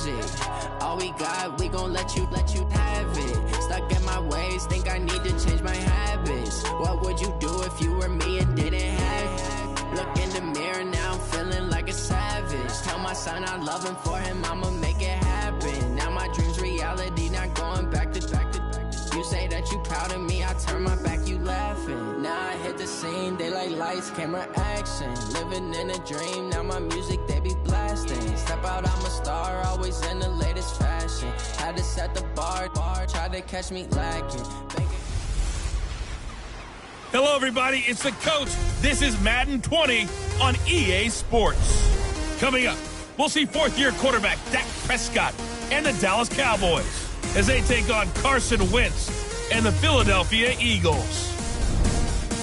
magic. All we got, we gon' let you have it. Stuck in my ways, think I need to change my habits. What would you do if you were me and didn't have it? Look in the mirror, now I'm feeling like a savage. Tell my son I love him, for him I'ma make it happen. Now my dream's reality, not going back to. You say that you proud of me, I turn my back, you laughing. Now I hit the scene, they like lights, camera, action. Living in a dream, now my music, they be blasting. Step out, I'm a star, always in the latest fashion. Had to set the bar, try to catch me lacking. Hello, everybody, it's the coach. This is Madden 20 on EA Sports. Coming up, we'll see fourth-year quarterback Dak Prescott and the Dallas Cowboys as they take on Carson Wentz and the Philadelphia Eagles.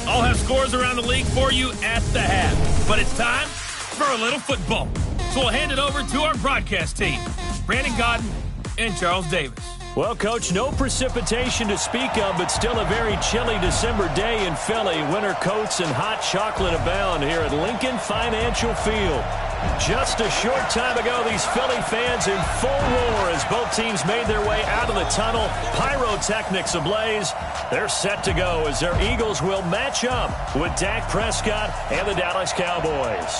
I'll have scores around the league for you at the half, but it's time for a little football. So we'll hand it over to our broadcast team, Brandon Godden and Charles Davis. Well, Coach, no precipitation to speak of, but still a very chilly December day in Philly. Winter coats and hot chocolate abound here at Lincoln Financial Field. Just a short time ago, these Philly fans in full roar as both teams made their way out of the tunnel. Pyrotechnics ablaze. They're set to go as their Eagles will match up with Dak Prescott and the Dallas Cowboys.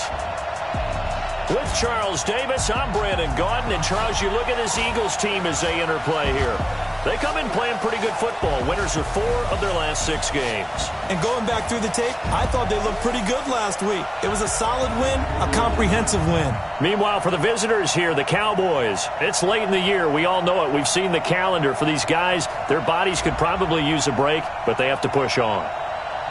With Charles Davis, I'm Brandon Gaudin. And Charles, you look at this Eagles team as they enter play here. They come in playing pretty good football. Winners of 4 of their last 6 games. And going back through the tape, I thought they looked pretty good last week. It was a solid win, a comprehensive win. Meanwhile, for the visitors here, the Cowboys, it's late in the year. We all know it. We've seen the calendar for these guys. Their bodies could probably use a break, but they have to push on.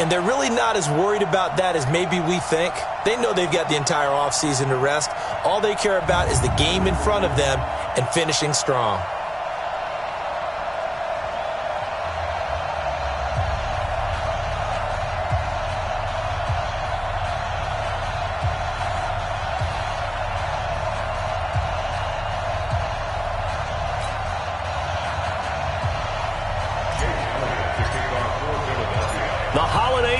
And they're really not as worried about that as maybe we think. They know they've got the entire offseason to rest. All they care about is the game in front of them and finishing strong.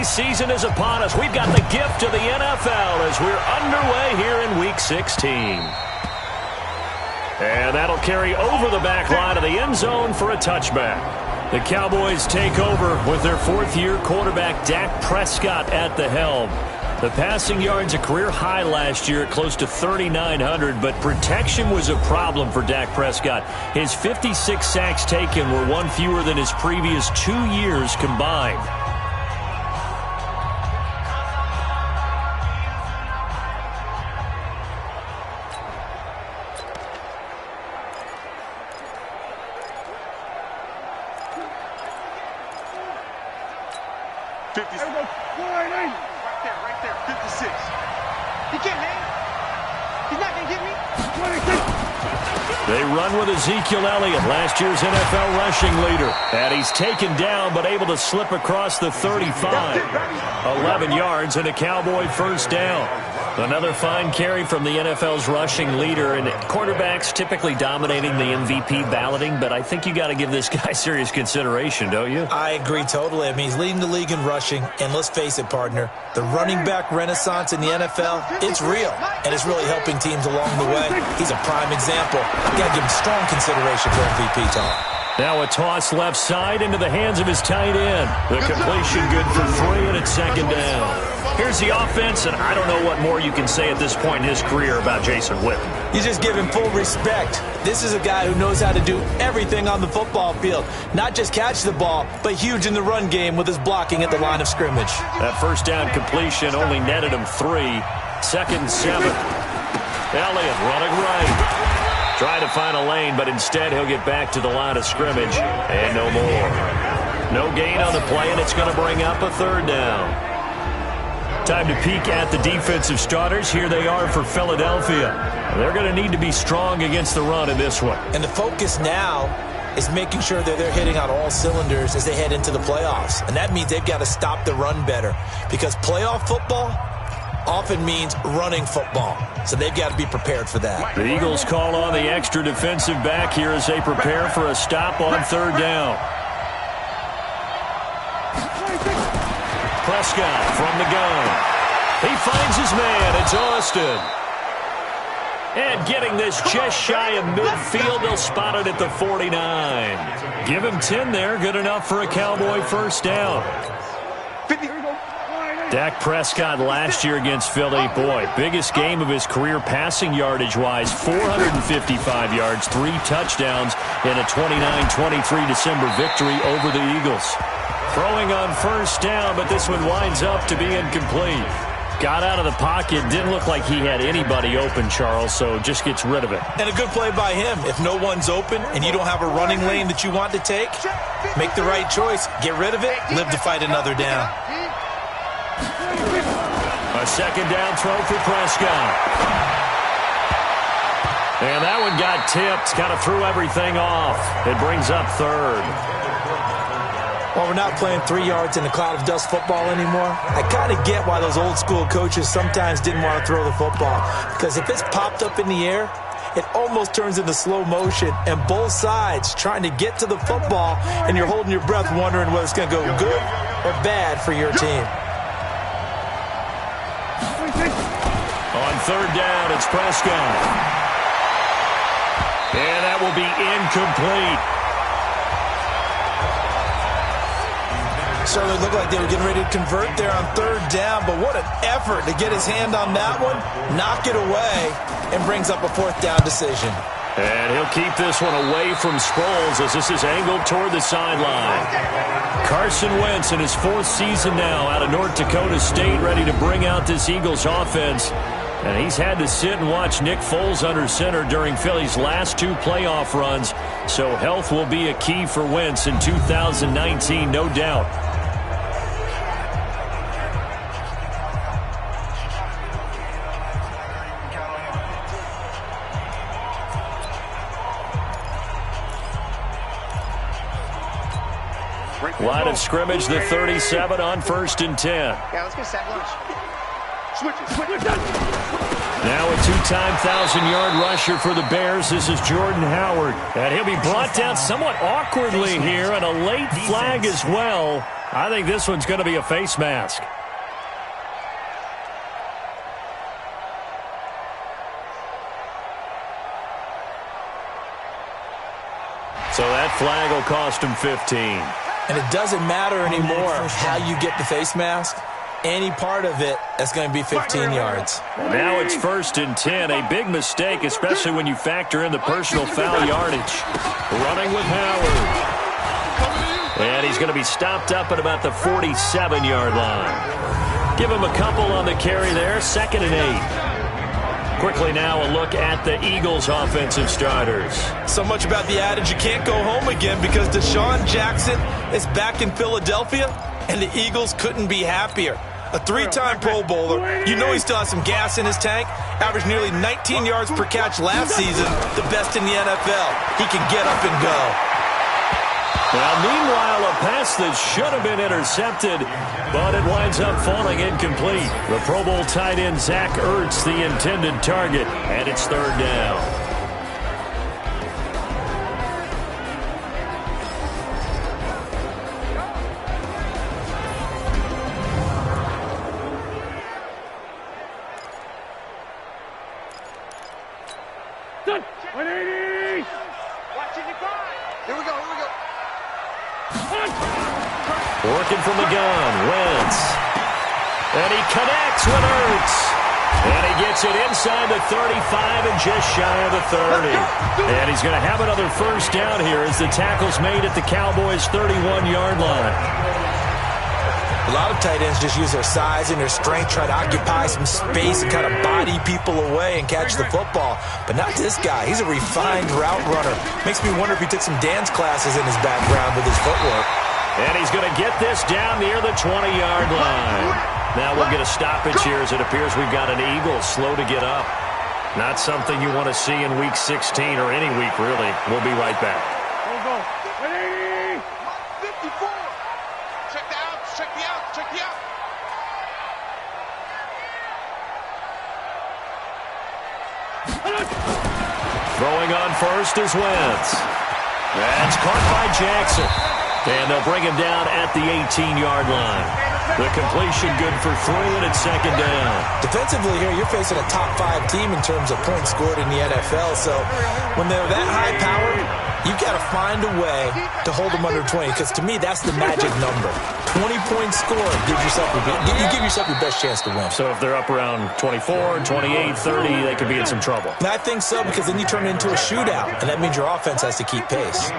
Season is upon us. We've got the gift of the NFL as we're underway here in Week 16. And that'll carry over the back line of the end zone for a touchback. The Cowboys take over with their fourth-year quarterback Dak Prescott at the helm. The passing yards a career high last year at close to 3,900, but protection was a problem for Dak Prescott. His 56 sacks taken were one fewer than his previous 2 years combined. Ezekiel Elliott, last year's NFL rushing leader. And he's taken down but able to slip across the 35. 11 yards and a Cowboy first down. Another fine carry from the NFL's rushing leader, and quarterbacks typically dominating the MVP balloting, but I think you got to give this guy serious consideration, don't you? I agree totally. I mean, he's leading the league in rushing, and let's face it, partner, the running back renaissance in the NFL, it's real, and it's really helping teams along the way. He's a prime example. You got to give him strong consideration for MVP talk. Now a toss left side into the hands of his tight end. The completion good for 3, and it's second down. Here's the offense, and I don't know what more you can say at this point in his career about Jason Witten. You just give him full respect. This is a guy who knows how to do everything on the football field. Not just catch the ball, but huge in the run game with his blocking at the line of scrimmage. That first down completion only netted him 3. 2nd and 7. Elliott running right. Try to find a lane, but instead he'll get back to the line of scrimmage. And no more. No gain on the play, and it's going to bring up a 3rd down. Time to peek at the defensive starters. Here they are for Philadelphia. They're going to need to be strong against the run in this one. And the focus now is making sure that they're hitting on all cylinders as they head into the playoffs. And that means they've got to stop the run better, because playoff football often means running football. So they've got to be prepared for that. The Eagles call on the extra defensive back here as they prepare for a stop on 3rd down. Prescott from the gun. He finds his man. It's Austin. And getting this just shy of midfield, they'll spot it at the 49. Give him 10 there, good enough for a Cowboy first down. Dak Prescott last year against Philly, boy, biggest game of his career passing yardage-wise, 455 yards, 3 touchdowns in a 29-23 December victory over the Eagles. Throwing on first down, but this one winds up to be incomplete. Got out of the pocket, didn't look like he had anybody open, Charles, so just gets rid of it. And a good play by him. If no one's open and you don't have a running lane that you want to take, make the right choice. Get rid of it, live to fight another down. A second down throw for Prescott. And that one got tipped, kind of threw everything off. It brings up third. Well, we're not playing 3 yards in a cloud of dust football anymore. I kind of get why those old school coaches sometimes didn't want to throw the football. Because if it's popped up in the air, it almost turns into slow motion. And both sides trying to get to the football, and you're holding your breath wondering whether it's going to go good or bad for your team. On third down, it's Prescott. And that will be incomplete. Certainly looked like they were getting ready to convert there on third down, but what an effort to get his hand on that one, knock it away, and brings up a fourth down decision. And he'll keep this one away from Sproles as this is angled toward the sideline. Carson Wentz in his 4th season now out of North Dakota State, ready to bring out this Eagles offense. And he's had to sit and watch Nick Foles under center during Philly's last 2 playoff runs. So health will be a key for Wentz in 2019, no doubt. Line of scrimmage, the 37 on 1st and 10. Yeah, let's get sack lunch. Switch it. Now a 2-time 1,000-yard rusher for the Bears. This is Jordan Howard. And he'll be brought down somewhat awkwardly here, and a late flag as well. I think this one's going to be a face mask. So that flag will cost him 15. And it doesn't matter anymore how you get the face mask. Any part of it, that's going to be 15 yards. Now it's 1st and 10. A big mistake, especially when you factor in the personal foul yardage. Running with Howard. And he's going to be stopped up at about the 47-yard line. Give him a couple on the carry there. 2nd and 8. Quickly now a look at the Eagles' offensive starters. So much about the adage you can't go home again because Deshaun Jackson is back in Philadelphia, and the Eagles couldn't be happier. A 3-time Pro Bowler, you know he still has some gas in his tank. Averaged nearly 19 yards per catch last season, the best in the NFL. He can get up and go. Well, meanwhile, a pass that should have been intercepted, but it winds up falling incomplete. The Pro Bowl tight end Zach Ertz, the intended target, and it's 3rd down. Working from the gun, Wentz. And he connects with Ertz. And he gets it inside the 35 and just shy of the 30. And he's going to have another first down here as the tackle's made at the Cowboys' 31-yard line. A lot of tight ends just use their size and their strength, try to occupy some space and kind of body people away and catch the football. But not this guy. He's a refined route runner. Makes me wonder if he took some dance classes in his background with his footwork. And he's going to get this down near the 20-yard line. Now we'll get a stoppage here as it appears we've got an Eagle slow to get up. Not something you want to see in Week 16 or any week, really. We'll be right back. Go. 54. Check the outs. Check the outs. Check the outs. Throwing on first is Wentz. That's caught by Jackson. And they'll bring him down at the 18-yard line. The completion good for 3, and it's second down. Defensively here, you're facing a top 5 team in terms of points scored in the NFL. So when they're that high powered, you got to find a way to hold them under 20, because to me, that's the magic number. 20 points scored gives yourself give yourself your best chance to win. So if they're up around 24, 28, 30, they could be in some trouble. And I think so, because then you turn it into a shootout, and that means your offense has to keep pace.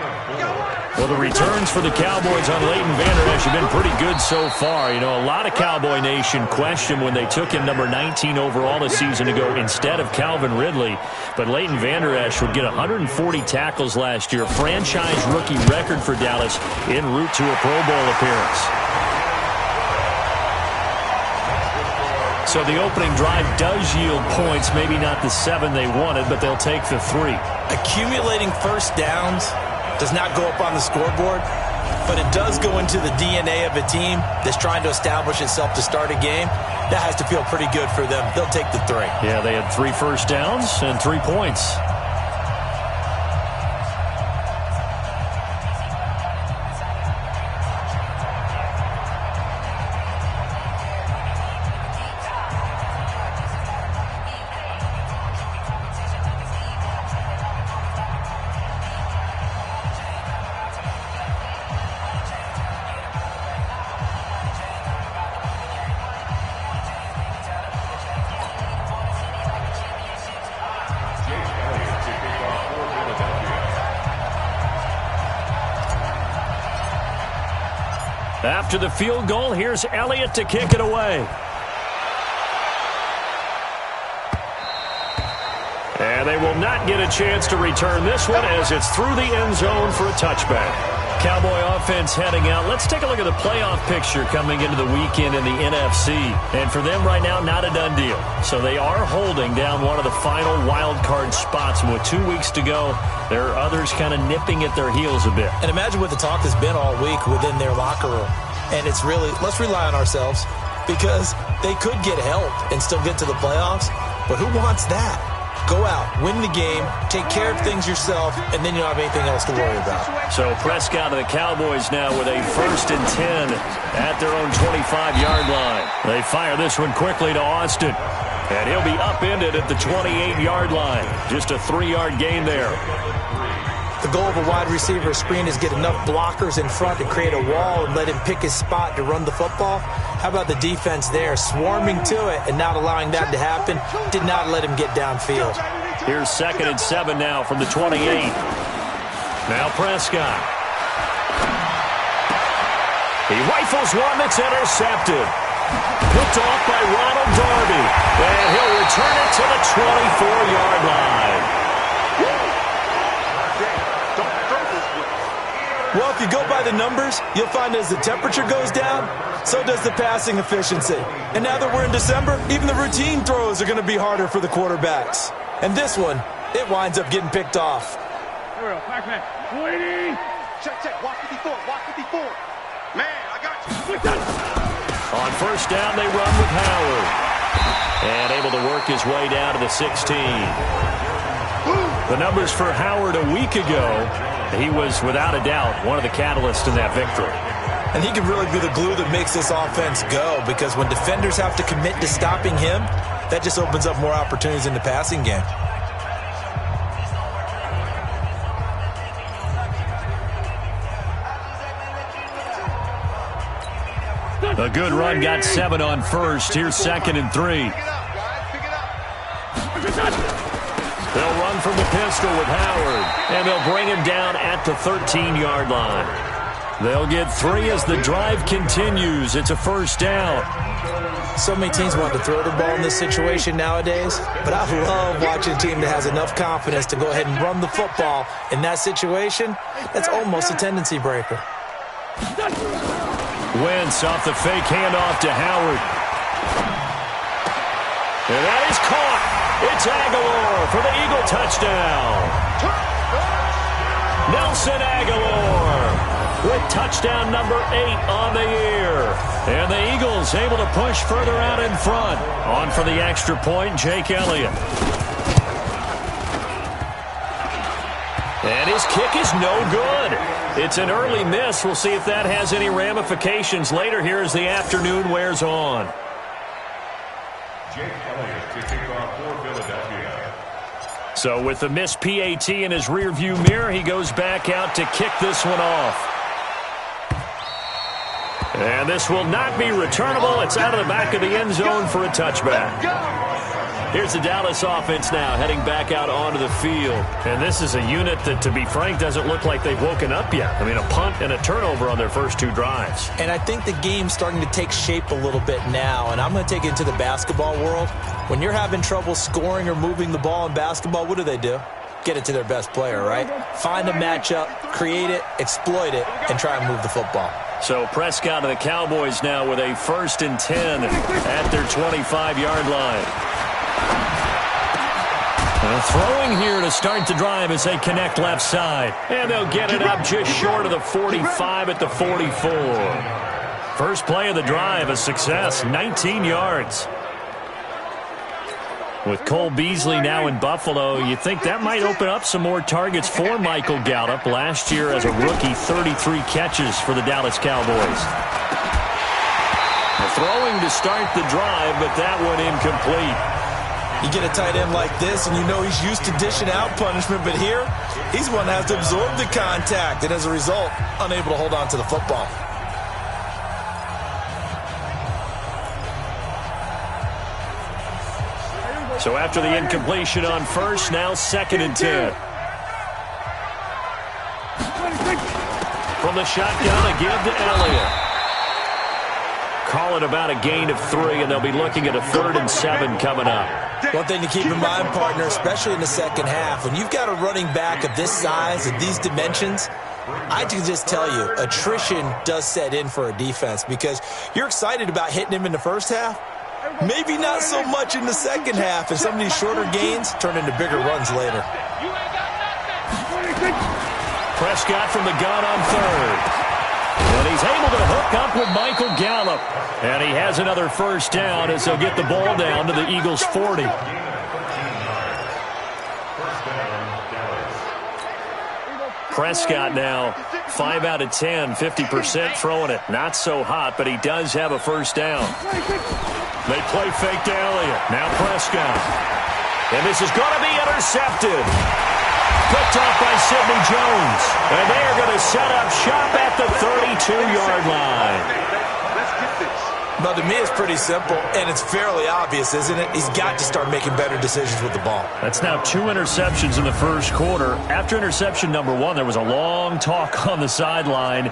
Well, the returns for the Cowboys on Leighton Vander Esch have been pretty good so far. You know, a lot of Cowboy Nation questioned when they took him number 19 overall a season ago instead of Calvin Ridley. But Leighton Vander Esch would get 140 tackles last year, franchise rookie record for Dallas, en route to a Pro Bowl appearance. So the opening drive does yield points, maybe not the 7 they wanted, but they'll take the 3. Accumulating first downs does not go up on the scoreboard, but it does go into the DNA of a team that's trying to establish itself to start a game. That has to feel pretty good for them. They'll take the 3. Yeah, they had 3 first downs and 3 points. After the field goal, here's Elliott to kick it away. And they will not get a chance to return this one as it's through the end zone for a touchback. Cowboy offense heading out. Let's take a look at the playoff picture coming into the weekend in the NFC. And for them right now, not a done deal. So they are holding down one of the final wild card spots. And with 2 weeks to go, there are others kind of nipping at their heels a bit. And imagine what the talk has been all week within their locker room. And it's really, let's rely on ourselves, because they could get help and still get to the playoffs. But who wants that? Go out, win the game, take care of things yourself, and then you don't have anything else to worry about. So Prescott and the Cowboys now with a 1st and 10 at their own 25-yard line. They fire this one quickly to Austin. And he'll be upended at the 28-yard line. Just a 3-yard gain there. The goal of a wide receiver screen is get enough blockers in front to create a wall and let him pick his spot to run the football. How about the defense there, swarming to it and not allowing that to happen? Did not let him get downfield. Here's 2nd and 7 now from the 28. Now Prescott. He rifles one that's intercepted. Picked off by Ronald Darby. And he'll return it to the 24-yard line. Well, if you go by the numbers, you'll find as the temperature goes down, so does the passing efficiency. And now that we're in December, even the routine throws are going to be harder for the quarterbacks. And this one, it winds up getting picked off. Here we go, back man. Waiting. Check, walk 54, walk 54. Man, I got you. On 1st down, they run with Howard. And able to work his way down to the 16. The numbers for Howard a week ago, he was, without a doubt, one of the catalysts in that victory. And he can really be the glue that makes this offense go, because when defenders have to commit to stopping him, that just opens up more opportunities in the passing game. A good run, got 7 on 1st. Here's 2nd and 3. They'll run from the pistol with Howard, and they'll bring him down at the 13-yard line. They'll get 3 as the drive continues. It's a 1st down. So many teams want to throw the ball in this situation nowadays, but I love watching a team that has enough confidence to go ahead and run the football in that situation. That's almost a tendency breaker. Wentz off the fake handoff to Howard. And that is caught. It's Aguilar for the Eagle touchdown. Nelson Aguilar with touchdown number 8 on the year. And the Eagles able to push further out in front. On for the extra point, Jake Elliott. And his kick is no good. It's an early miss. We'll see if that has any ramifications later here as the afternoon wears on. So with the missed PAT in his rearview mirror, he goes back out to kick this one off. And this will not be returnable. It's out of the back of the end zone for a touchback. Here's the Dallas offense now heading back out onto the field. And this is a unit that, to be frank, doesn't look like they've woken up yet. I mean, a punt and a turnover on their first two drives. And I think the game's starting to take shape a little bit now. And I'm going to take it into the basketball world. When you're having trouble scoring or moving the ball in basketball, what do? Get it to their best player, right? Find a matchup, create it, exploit it, and try and move the football. So Prescott and the Cowboys now with a 1st and 10 at their 25-yard line. Throwing here to start the drive as they connect left side. And they'll get it up just short of the 45 at the 44. First play of the drive, a success, 19 yards. With Cole Beasley now in Buffalo, you think that might open up some more targets for Michael Gallup. Last year as a rookie, 33 catches for the Dallas Cowboys. Throwing to start the drive, but that one incomplete. You get a tight end like this, and you know he's used to dishing out punishment, but here, he's one that has to absorb the contact, and as a result, unable to hold on to the football. So after the incompletion on first, now 2nd and 10. From the shotgun, a give to Elliott. Call it about a gain of 3, and they'll be looking at a 3rd and 7 coming up. One thing to keep in mind, partner, especially in the second half, when you've got a running back of this size, of these dimensions, I can just tell you, attrition does set in for a defense because you're excited about hitting him in the first half. Maybe not so much in the second half, and some of these shorter gains turn into bigger runs later. Prescott from the gun on 3rd. And he's able to hook up with Michael Gallup. And he has another first down as they'll get the ball down to the Eagles' 40. Prescott now 5 out of 10, 50% throwing it. Not so hot, but he does have a first down. They play fake to Elliott. Now Prescott. And this is going to be intercepted. Picked off by Sidney Jones. And they are going to set up shop at the 32-yard line. Let's get this. Well, to me, it's pretty simple, and it's fairly obvious, isn't it? He's got to start making better decisions with the ball. That's now 2 interceptions in the first quarter. After interception number 1, there was a long talk on the sideline.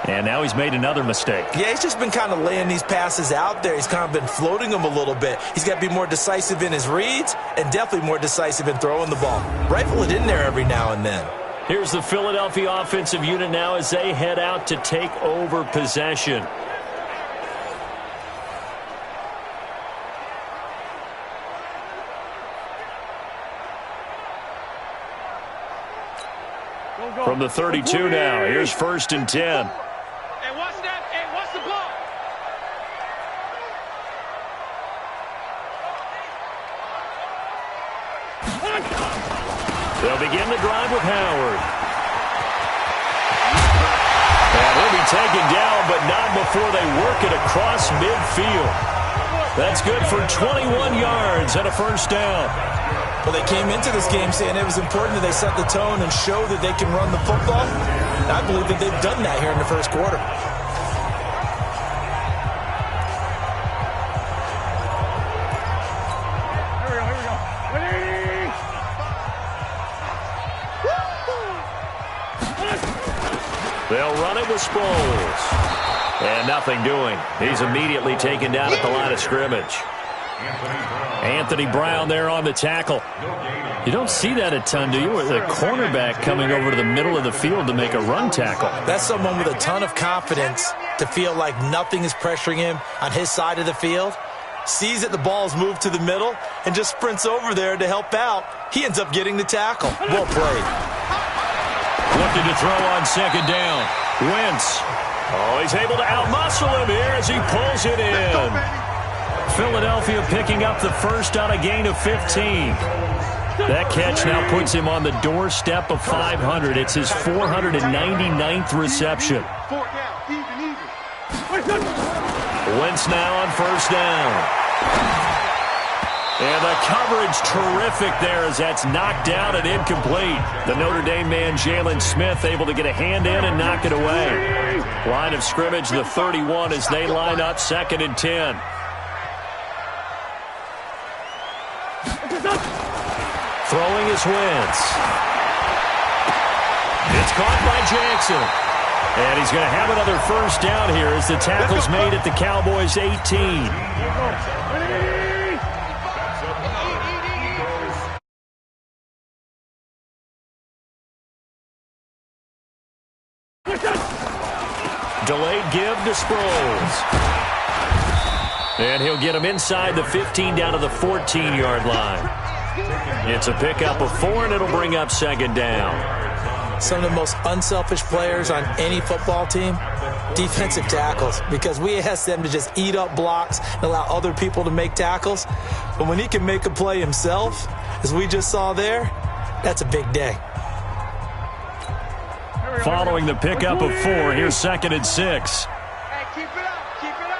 And now he's made another mistake. Yeah, he's just been kind of laying these passes out there. He's kind of been floating them a little bit. He's got to be more decisive in his reads and definitely more decisive in throwing the ball. Rifle it in there every now and then. Here's the Philadelphia offensive unit now as they head out to take over possession. From the 32 now, here's 1st and 10. Hey, watch that. Hey, watch the ball. They'll begin the drive with Howard. And he'll be taken down, but not before they work it across midfield. That's good for 21 yards and a first down. Well, they came into this game saying it was important that they set the tone and show that they can run the football. And I believe that they've done that here in the first quarter. They'll run it with Sproles. And nothing doing. He's immediately taken down at the line of scrimmage. Anthony Brown there on the tackle. You don't see that a ton, do you? With a cornerback coming over to the middle of the field to make a run tackle. That's someone with a ton of confidence to feel like nothing is pressuring him on his side of the field. Sees that the ball's moved to the middle and just sprints over there to help out. He ends up getting the tackle. Well played. Looking to throw on 2nd down. Wentz. Oh, he's able to outmuscle him here as he pulls it in. Philadelphia picking up the first on a gain of 15. That catch now puts him on the doorstep of 500. It's his 499th reception. Wentz now on first down. And the coverage terrific there as that's knocked down and incomplete. The Notre Dame man, Jalen Smith, able to get a hand in and knock it away. Line of scrimmage, the 31, as they line up 2nd and 10. Throwing is Wentz. It's caught by Jackson. And he's going to have another first down here as the tackle's made at the Cowboys' 18. Delayed give to Sproles. And he'll get him inside the 15 down to the 14-yard line. It's a pickup of 4, and it'll bring up 2nd down. Some of the most unselfish players on any football team, defensive tackles, because we ask them to just eat up blocks and allow other people to make tackles. But when he can make a play himself, as we just saw there, that's a big day. Following the pickup of 4, here's 2nd and 6. Hey, keep it up, keep it up.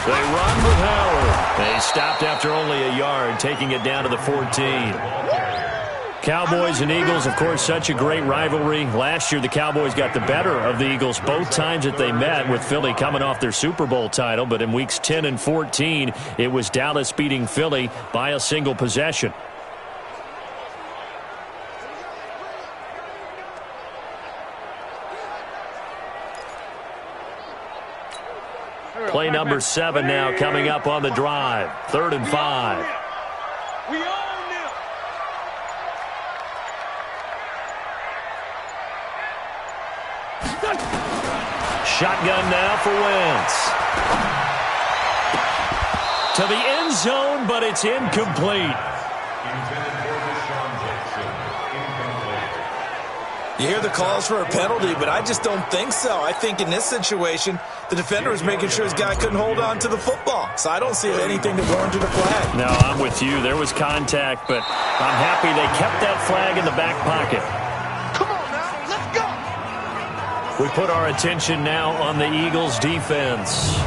They run with Howard. They stopped after only a yard, taking it down to the 14. Cowboys and Eagles, of course, such a great rivalry. Last year, the Cowboys got the better of the Eagles both times that they met, with Philly coming off their Super Bowl title. But in weeks 10 and 14, it was Dallas beating Philly by a single possession. Play number 7 now coming up on the drive. 3rd and 5. We own them. Shotgun now for Wentz. To the end zone, but it's incomplete. You hear the calls for a penalty, but I just don't think so. I think in this situation, the defender was making sure his guy couldn't hold on to the football. So I don't see anything that warranted a flag. No, I'm with you. There was contact, but I'm happy they kept that flag in the back pocket. Come on now, let's go. We put our attention now on the Eagles' defense.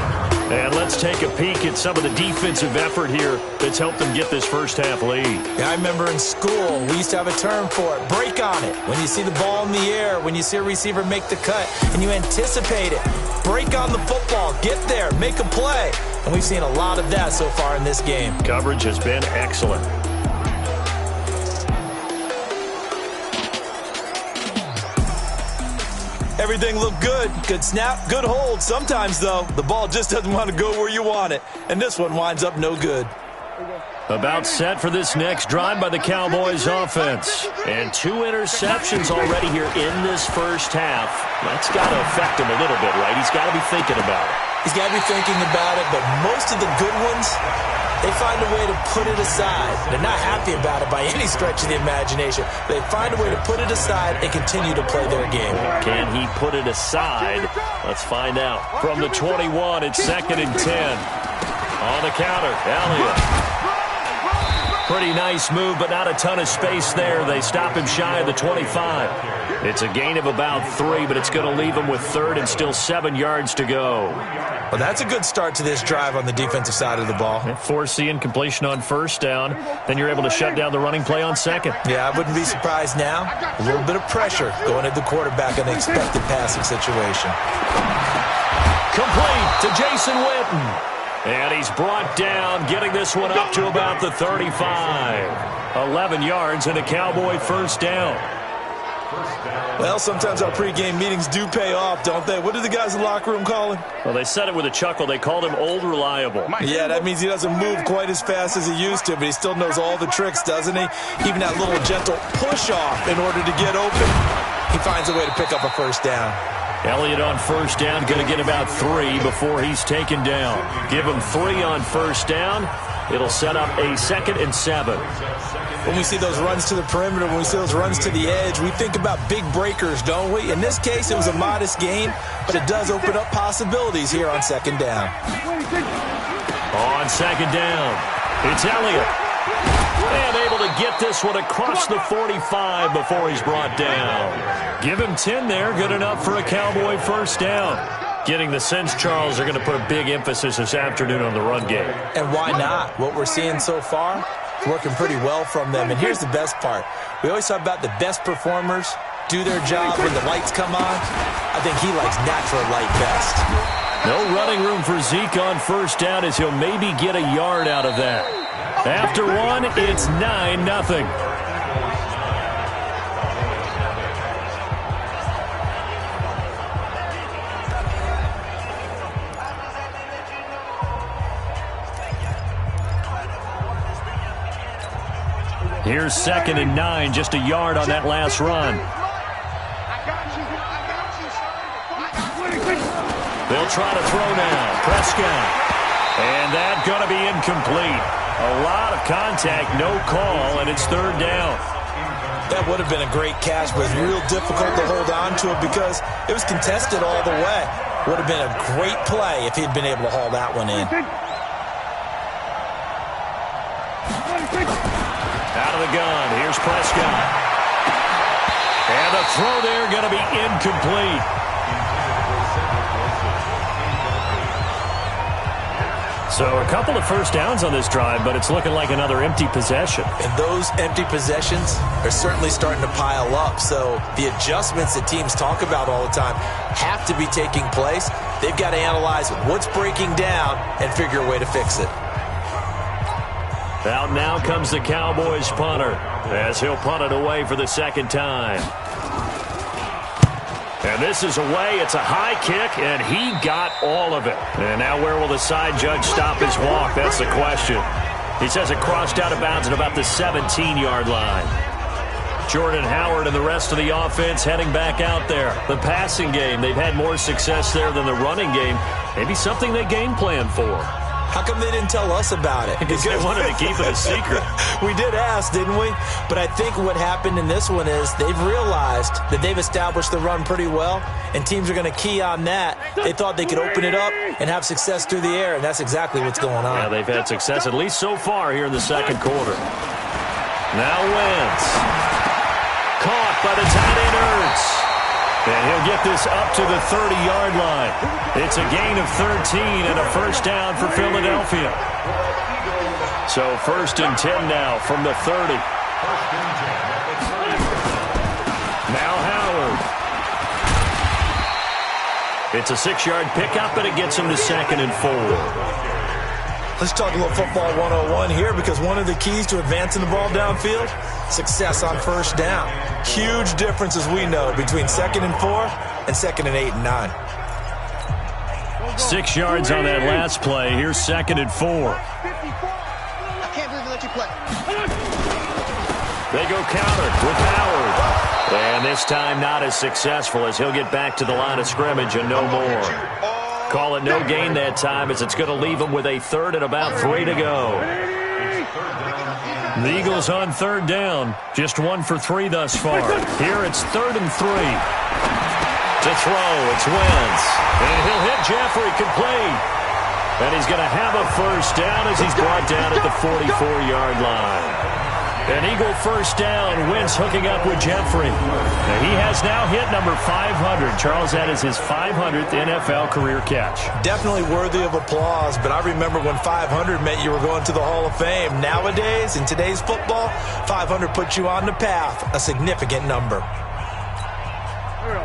And let's take a peek at some of the defensive effort here that's helped them get this first half lead. Yeah, I remember in school, we used to have a term for it, break on it. When you see the ball in the air, when you see a receiver make the cut, and you anticipate it, break on the football, get there, make a play. And we've seen a lot of that so far in this game. Coverage has been excellent. Everything looked good. Good snap, good hold. Sometimes, though, the ball just doesn't want to go where you want it. And this one winds up no good. About set for this next drive by the Cowboys offense. And 2 interceptions already here in this first half. That's got to affect him a little bit, right? He's got to be thinking about it. He's got to be thinking about it, but most of the good ones, they find a way to put it aside. They're not happy about it by any stretch of the imagination. They find a way to put it aside and continue to play their game. Can he put it aside? Let's find out. From the 21, it's 2nd and 10. On the counter, Elliott. Pretty nice move, but not a ton of space there. They stop him shy of the 25. It's a gain of about 3, but it's going to leave him with 3rd and still 7 yards to go. Well, that's a good start to this drive on the defensive side of the ball. Force the incompletion on first down. Then you're able to shut down the running play on 2nd. Yeah, I wouldn't be surprised now. A little bit of pressure going at the quarterback in the expected passing situation. Complete to Jason Witten. And he's brought down, getting this one up to about the 35. 11 yards and a Cowboy first down. Well, sometimes our pregame meetings do pay off, don't they? What did the guys in the locker room call him? Well, they said it with a chuckle. They called him Old Reliable. Yeah, that means he doesn't move quite as fast as he used to, but he still knows all the tricks, doesn't he? Even that little gentle push-off in order to get open. He finds a way to pick up a first down. Elliott on first down, going to get about 3 before he's taken down. Give him 3 on first down. It'll set up a 2nd and 7. when we see those runs to the perimeter, when we see those runs to the edge, we think about big breakers, don't we? In this case, it was a modest gain, but it does open up possibilities here on second down. On second down, it's Elliott. And able to get this one across the 45 before he's brought down. Give him 10 there, good enough for a Cowboy first down. Getting the sense, Charles, are going to put a big emphasis this afternoon on the run game. And why not? What we're seeing so far is working pretty well from them. And here's the best part. We always talk about the best performers do their job when the lights come on. I think he likes natural light best. No running room for Zeke on first down as he'll maybe get a yard out of that. After one, it's 9-0. Here's 2nd and 9, just a yard on that last run. They'll try to throw now. Prescott. And that's going to be incomplete. A lot of contact, no call, and it's 3rd down. That would have been a great catch, but it's real difficult to hold on to it because it was contested all the way. Would have been a great play if he'd been able to haul that one in. Out of the gun, here's Prescott. And the throw there going to be incomplete. So a couple of first downs on this drive, but it's looking like another empty possession. And those empty possessions are certainly starting to pile up. So the adjustments that teams talk about all the time have to be taking place. They've got to analyze what's breaking down and figure a way to fix it. Out now comes the Cowboys punter as he'll punt it away for the 2nd time. And this is away. It's a high kick, and he got all of it. And now where will the side judge stop his walk? That's the question. He says it crossed out of bounds at about the 17-yard line. Jordan Howard and the rest of the offense heading back out there. The passing game, they've had more success there than the running game. Maybe something they game plan for. How come they didn't tell us about it? Because they wanted to keep it a secret. We did ask, didn't we? But I think what happened in this one is they've realized that they've established the run pretty well, and teams are going to key on that. They thought they could open it up and have success through the air, and that's exactly what's going on. Yeah, they've had success at least so far here in the 2nd quarter. Now Wentz. Caught by the tight end Ertz. And he'll get this up to the 30-yard line. It's a gain of 13 and a first down for Philadelphia. So 1st and 10 now from the 30. Now Howard. It's a 6-yard pickup, and it gets him to 2nd and 4. Let's talk a little football 101 here, because one of the keys to advancing the ball downfield, success on first down. Huge difference, as we know, between 2nd and 4 and 2nd and 8 and 9. 6 yards on that last play. Here's 2nd and 4. I can't believe they let you play. They go counter with Howard. And this time not as successful, as he'll get back to the line of scrimmage and no more. Call it no gain that time, as it's going to leave him with a 3rd and about 3 to go. The Eagles on 3rd down. Just 1 for 3 thus far. Here it's 3rd and 3. To throw, it's Wentz. And he'll hit Jeffrey complete. And he's going to have a first down as he's brought down at the 44-yard line. An Eagle first down. Wentz hooking up with Jeffrey. And he has now hit number 500. Charles, that is his 500th NFL career catch. Definitely worthy of applause, but I remember when 500 meant you were going to the Hall of Fame. Nowadays, in today's football, 500 puts you on the path, a significant number.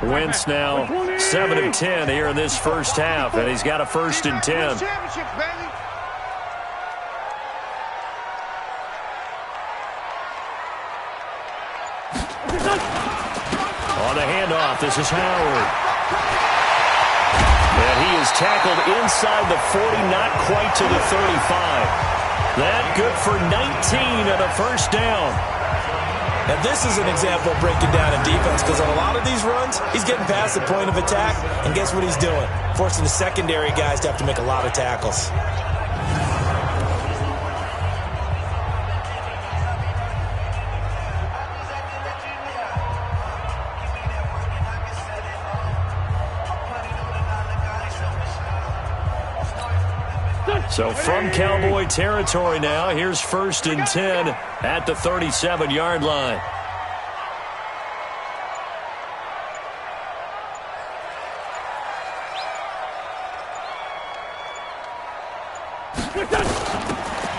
Wentz now 7 of 10 here in this first half, and he's got a 1st and 10. On the handoff, this is Howard. And he is tackled inside the 40, not quite to the 35. That good for 19 and a first down. And this is an example of breaking down in defense, because on a lot of these runs, he's getting past the point of attack, and guess what he's doing? Forcing the secondary guys to have to make a lot of tackles. So from Cowboy territory now, here's 1st and 10 at the 37-yard line.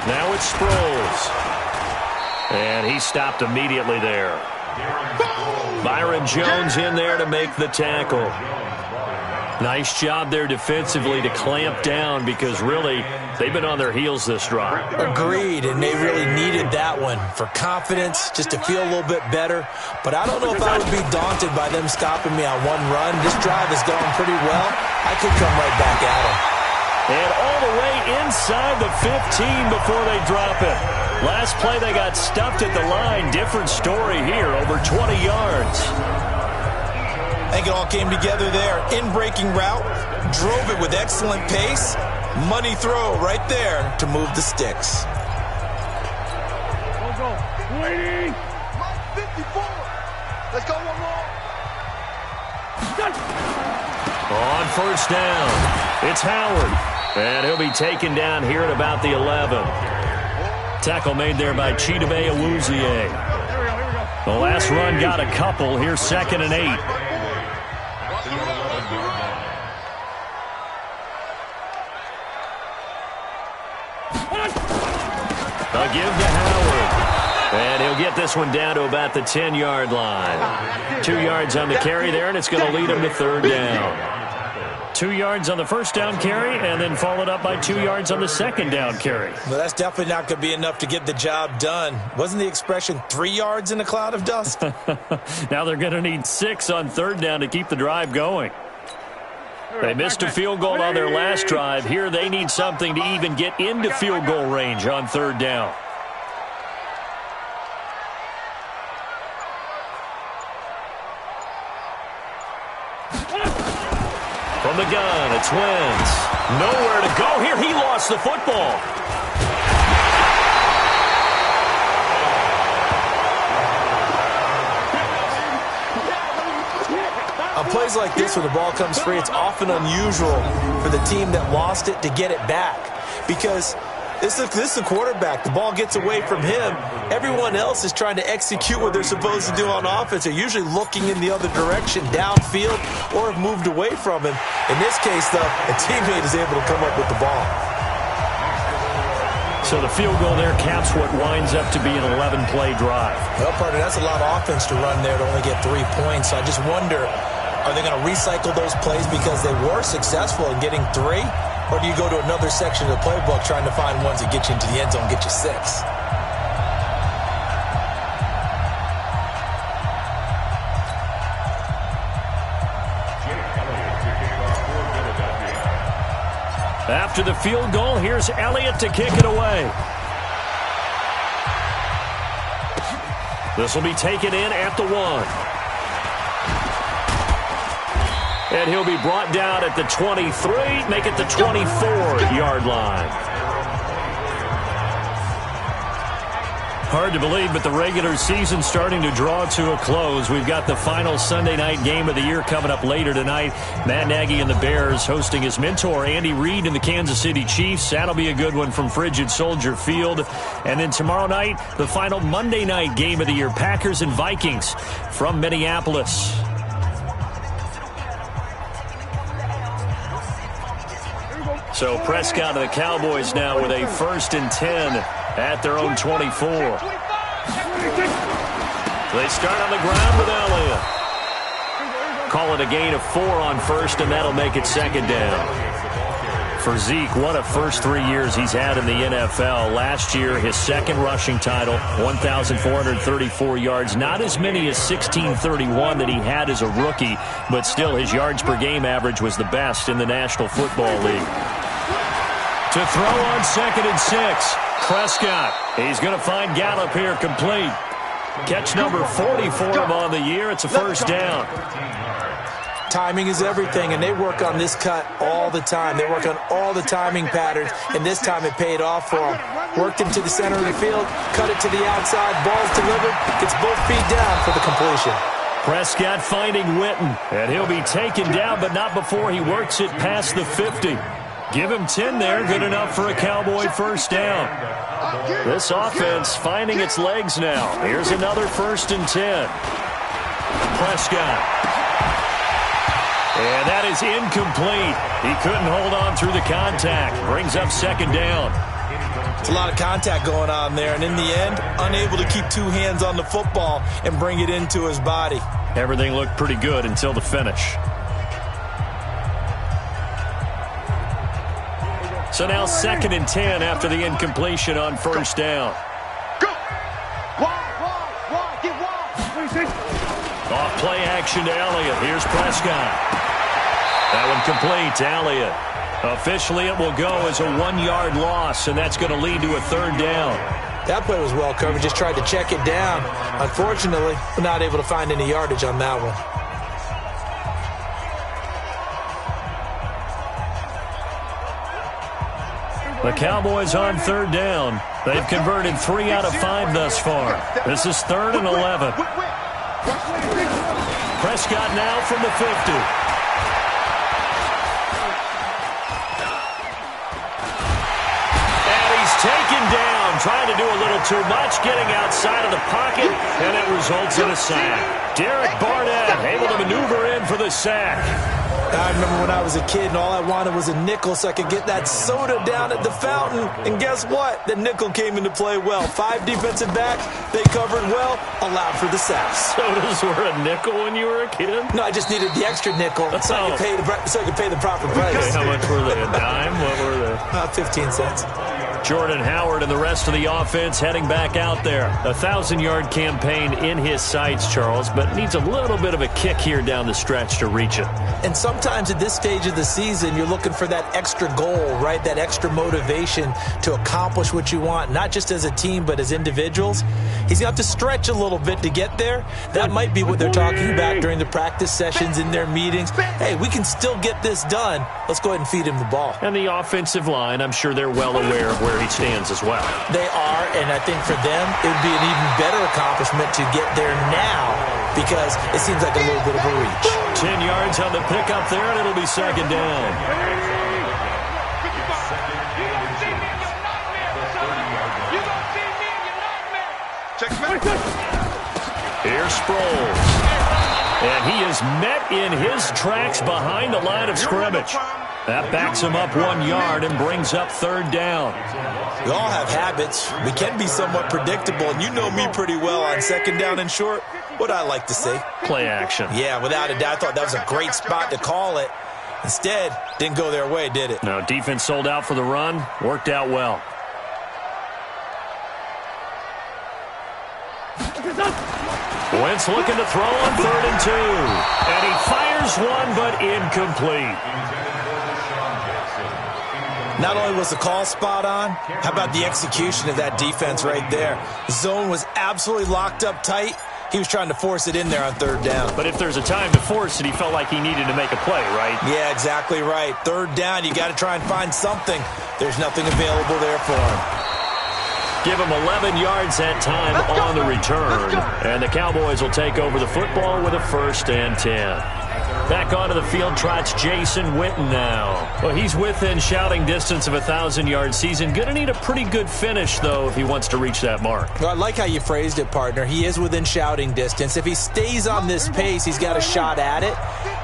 Now it's Sproles. And he stopped immediately there. Byron Jones in there to make the tackle. Nice job there defensively to clamp down because really they've been on their heels this drive. Agreed, and they really needed that one for confidence, just to feel a little bit better. But I don't know if I would be daunted by them stopping me on one run. This drive has gone pretty well. I could come right back at them. And all the way inside the 15 before they drop it. Last play they got stuffed at the line. Different story here, over 20 yards. I think it all came together there. In-breaking route, drove it with excellent pace. Money throw right there to move the sticks. Go. Waiting. 54. Let's go one more. On 1st down, it's Howard. And he'll be taken down here at about the 11. Tackle made there by Chidobe Awuzie. The last run got a couple. Here's 2nd and 8. A give to Howard. And he'll get this one down to about the 10-yard line. 2 yards on the carry there, and it's going to lead him to 3rd down. 2 yards on the 1st down carry, and then followed up by 2 yards on the 2nd down carry. Well, that's definitely not going to be enough to get the job done. Wasn't the expression 3 yards in a cloud of dust? Now they're going to need 6 on 3rd down to keep the drive going. They missed a field goal on their last drive. Here they need something to even get into field goal range on 3rd down. From the gun, it's Wentz. Nowhere to go here. He lost the football. On plays like this where the ball comes free, it's often unusual for the team that lost it to get it back. Because this is a quarterback. The ball gets away from him. Everyone else is trying to execute what they're supposed to do on offense. They're usually looking in the other direction, downfield, or have moved away from him. In this case, though, a teammate is able to come up with the ball. So the field goal there caps what winds up to be an 11-play drive. Well, partner, that's a lot of offense to run there to only get 3 points. So I just wonder, are they going to recycle those plays because they were successful in getting 3? Or do you go to another section of the playbook trying to find ones that get you into the end zone, get you 6? After the field goal, here's Elliott to kick it away. This will be taken in at the 1. And he'll be brought down at the 23, make it the 24-yard line. Hard to believe, but the regular season's starting to draw to a close. We've got the final Sunday night game of the year coming up later tonight. Matt Nagy and the Bears hosting his mentor, Andy Reid, and the Kansas City Chiefs. That'll be a good one from Frigid Soldier Field. And then tomorrow night, the final Monday night game of the year, Packers and Vikings from Minneapolis. So Prescott and the Cowboys now with a 1st and 10 at their own 24. They start on the ground with Elliott. Call it a gain of 4 on 1st, and that'll make it 2nd down. For Zeke, what a first 3 years he's had in the NFL. Last year, his 2nd rushing title, 1,434 yards. Not as many as 1,631 that he had as a rookie, but still his yards per game average was the best in the National Football League. To throw on 2nd and 6. Prescott. He's going to find Gallup here complete. Catch number 40 for him on the year. It's a 1st down. Timing is everything, and they work on this cut all the time. They work on all the timing patterns, and this time it paid off for them. Worked him to the center of the field, cut it to the outside, ball's delivered, gets both feet down for the completion. Prescott finding Witten, and he'll be taken down, but not before he works it past the 50. Give him 10 there. Good enough for a Cowboy first down. This offense finding its legs now. Here's another 1st and 10. Prescott. And that is incomplete. He couldn't hold on through the contact. Brings up 2nd down. It's a lot of contact going on there, and in the end, unable to keep 2 hands on the football and bring it into his body. Everything looked pretty good until the finish. So now 2nd and 10 after the incompletion on 1st down. Go! Wide, get wide. Off play action to Elliott. Here's Prescott. That one complete to Elliott. Officially, it will go as a 1-yard loss, and that's going to lead to a 3rd down. That play was well covered. Just tried to check it down. Unfortunately, we're not able to find any yardage on that one. The Cowboys on 3rd down. They've converted 3 out of 5 thus far. This is 3rd and 11. Prescott now from the 50. And he's taken down, trying to do a little too much, getting outside of the pocket, and it results in a sack. Derek Barnett able to maneuver in for the sack. I remember when I was a kid and all I wanted was a nickel so I could get that soda down at the fountain. And guess what? The nickel came into play well. 5 defensive backs, they covered well, allowed for the sack. Sodas were a nickel when you were a kid? No, I just needed the extra nickel so I could pay the proper price. Okay, how much were they? A dime? What were they? 15 cents. Jordan Howard and the rest of the offense heading back out there. A 1,000-yard campaign in his sights, Charles, but needs a little bit of a kick here down the stretch to reach it. And sometimes at this stage of the season, you're looking for that extra goal, right? That extra motivation to accomplish what you want, not just as a team, but as individuals. He's going to have to stretch a little bit to get there. That might be what they're talking about during the practice sessions, in their meetings. Hey, we can still get this done. Let's go ahead and feed him the ball. And the offensive line, I'm sure they're well aware of where he stands as well. They are, and I think for them, it would be an even better accomplishment to get there now because it seems like a little bit of a reach. 10 yards on the pickup there, and it'll be 2nd down. Here's Sproles. And he is met in his tracks behind the line of scrimmage. That backs him up 1 yard and brings up 3rd down. We all have habits. We can be somewhat predictable, and you know me pretty well on 2nd down and short. What I like to say? Play action. Yeah, without a doubt. I thought that was a great spot to call it. Instead, didn't go their way, did it? No, defense sold out for the run. Worked out well. Wentz looking to throw on 3rd and 2. And he fires one, but incomplete. Not only was the call spot on, how about the execution of that defense right there? The zone was absolutely locked up tight. He was trying to force it in there on 3rd down. But if there's a time to force it, he felt like he needed to make a play, right? Yeah, exactly right. 3rd down, you got to try and find something. There's nothing available there for him. Give him 11 yards that time on the return. And the Cowboys will take over the football with a 1st and 10. Back onto the field trots Jason Witten now. Well, he's within shouting distance of a 1,000-yard season. Going to need a pretty good finish, though, if he wants to reach that mark. Well, I like how you phrased it, partner. He is within shouting distance. If he stays on this pace, he's got a shot at it.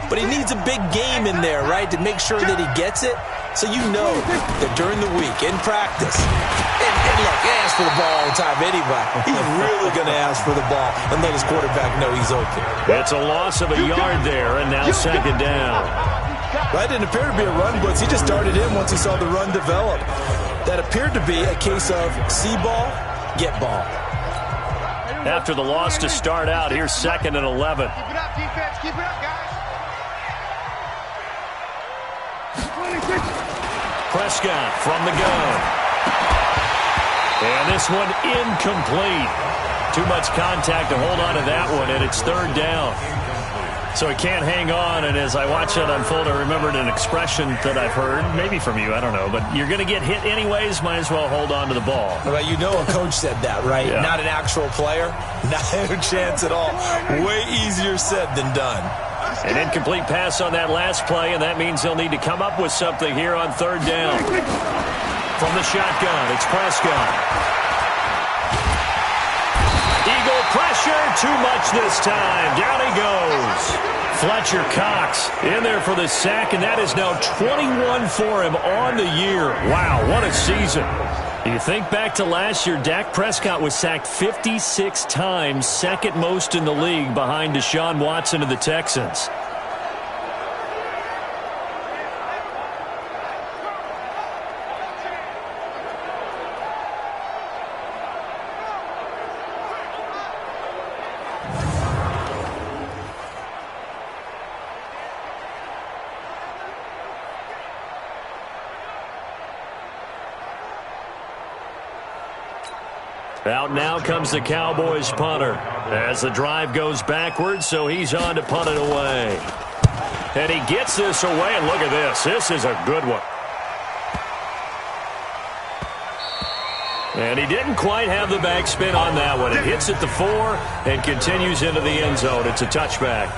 But he needs a big game in there, right, to make sure that he gets it. So you know that during the week, in practice, and look, he asks for the ball all the time anyway. He's really going to ask for the ball and let his quarterback know he's open. It's a loss of a yard there, and now 2nd down. That didn't appear to be a run blitz. He just started in once he saw the run develop. That appeared to be a case of see ball, get ball. After the loss to start out, here's 2nd and 11. Keep it up, defense. Keep it up, guys. Prescott from the gun. And this one incomplete. Too much contact to hold on to that one, and it's 3rd down. So he can't hang on, and as I watch that unfold, I remembered an expression that I've heard, maybe from you, I don't know, but you're going to get hit anyways, might as well hold on to the ball. Well, you know a coach said that, right? Yeah. Not an actual player. No chance at all. Way easier said than done. An incomplete pass on that last play, and that means they'll need to come up with something here on third down. From the shotgun, it's Prescott. Eagle pressure, too much this time. Down he goes. Fletcher Cox in there for the sack, and that is now 21 for him on the year. Wow, what a season. You think back to last year, Dak Prescott was sacked 56 times, second most in the league behind Deshaun Watson of the Texans. Out now comes the Cowboys punter as the drive goes backwards, so he's on to punt it away. And he gets this away, and look at this. This is a good one. And he didn't quite have the backspin on that one. It hits at the 4 and continues into the end zone. It's a touchback.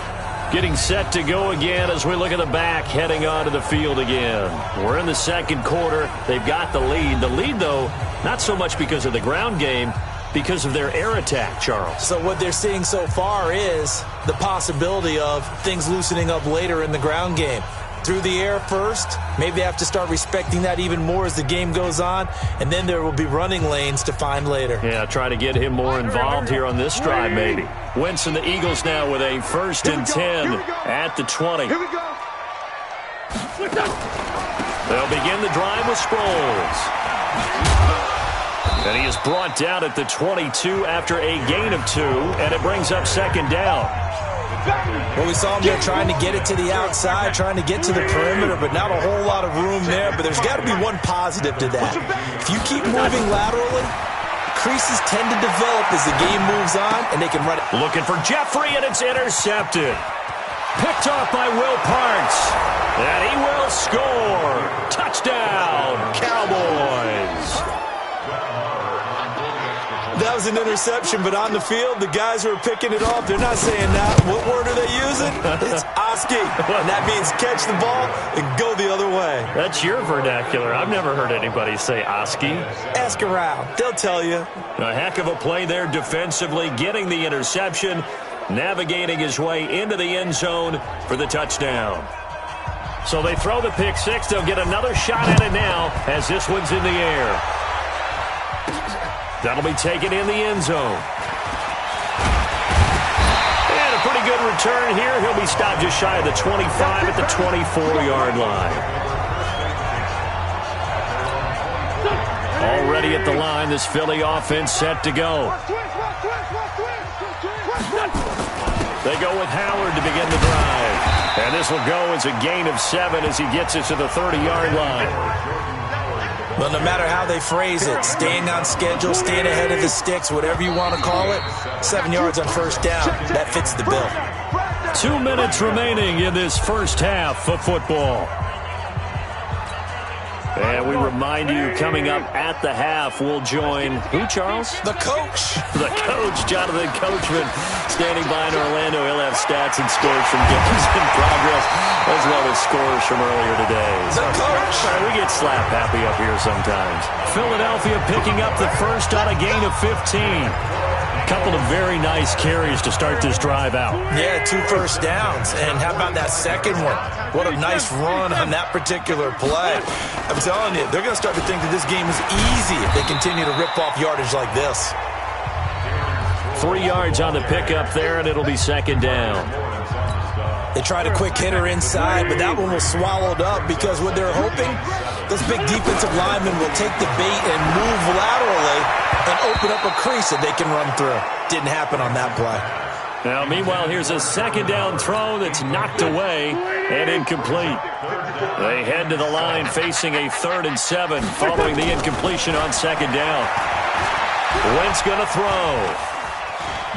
Getting set to go again as we look at the back heading onto the field again. We're in the second quarter. They've got the lead. The lead, though, not so much because of the ground game, because of their air attack, Charles. So what they're seeing so far is the possibility of things loosening up later in the ground game. Through the air first, maybe they have to start respecting that even more as the game goes on, and then there will be running lanes to find later. Yeah, try to get him more involved here on this drive, maybe. Wentz and the Eagles now with a 1st and 10 at the 20. Here we go. They'll begin the drive with Sproles. And he is brought down at the 22 after a gain of 2, and it brings up second down. Well, we saw him there trying to get it to the outside, trying to get to the perimeter, but not a whole lot of room there. But there's got to be one positive to that. If you keep moving laterally, creases tend to develop as the game moves on, and they can run it. Looking for Jeffrey, and it's intercepted. Picked off by Will Parks. And he will score. Touchdown, Cowboys. That was an interception, but on the field, the guys who are picking it off, they're not saying that. What word are they using? It's Oski. And that means catch the ball and go the other way. That's your vernacular. I've never heard anybody say Oski. Ask around. They'll tell you. A heck of a play there defensively, getting the interception, navigating his way into the end zone for the touchdown. So they throw the pick six. They'll get another shot at it now as this one's in the air. That'll be taken in the end zone. And a pretty good return here. He'll be stopped just shy of the 25 at the 24-yard line. Already at the line, this Philly offense set to go. They go with Howard to begin the drive. And this will go as a gain of 7 as he gets it to the 30-yard line. Well, no matter how they phrase it, staying on schedule, staying ahead of the sticks, whatever you want to call it, 7 yards on first down, that fits the bill. 2 minutes remaining in this first half of football. And we remind you, coming up at the half, we'll join who, Charles? The coach. The coach, Jonathan Coachman, standing by in Orlando. He'll have stats and scores from games in progress, as well as scores from earlier today. The coach. We get slap happy up here sometimes. Philadelphia picking up the first on a gain of 15. Couple of very nice carries to start this drive out. Yeah, 2 first downs. And how about that second one? What a nice run on that particular play. I'm telling you, they're going to start to think that this game is easy if they continue to rip off yardage like this. 3 yards on the pickup there, and it'll be second down. They tried a quick hitter inside, but that one was swallowed up because what they're hoping, those big defensive linemen will take the bait and move laterally and open up a crease that they can run through. Didn't happen on that play. Now, meanwhile, here's a second down throw that's knocked away and incomplete. They head to the line facing a 3rd and 7 following the incompletion on second down. Wentz going to throw.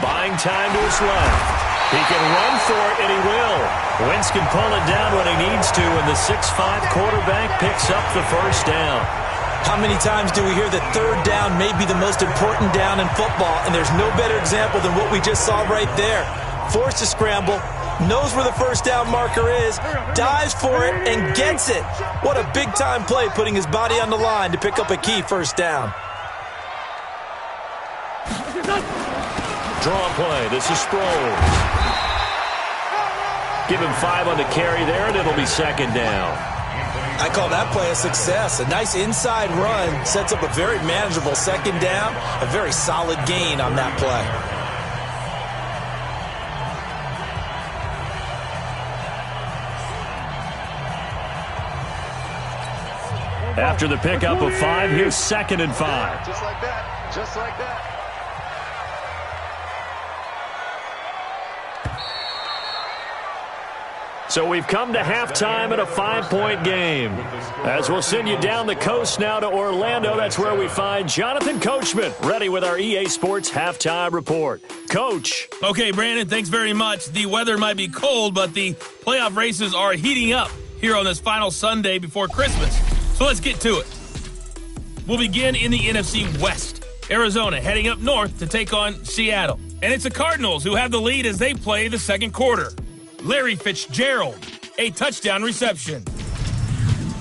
Buying time to his left. He can run for it, and he will. Wentz can pull it down when he needs to, and the 6'5 quarterback picks up the first down. How many times do we hear that third down may be the most important down in football, and there's no better example than what we just saw right there. Forced to scramble, knows where the first down marker is, dives for it, and gets it. What a big-time play, putting his body on the line to pick up a key first down. Draw play. This is Sproles. Give him 5 on the carry there, and it'll be second down. I call that play a success. A nice inside run sets up a very manageable second down, a very solid gain on that play. After the pickup of 5, here's 2nd and 5. Just like that. Just like that. So we've come to halftime in a 5-point game. As we'll send you down the coast now to Orlando, that's where we find Jonathan Coachman, ready with our EA Sports Halftime Report. Coach. Okay, Brandon, thanks very much. The weather might be cold, but the playoff races are heating up here on this final Sunday before Christmas. So let's get to it. We'll begin in the NFC West. Arizona heading up north to take on Seattle. And it's the Cardinals who have the lead as they play the second quarter. Larry Fitzgerald, a touchdown reception.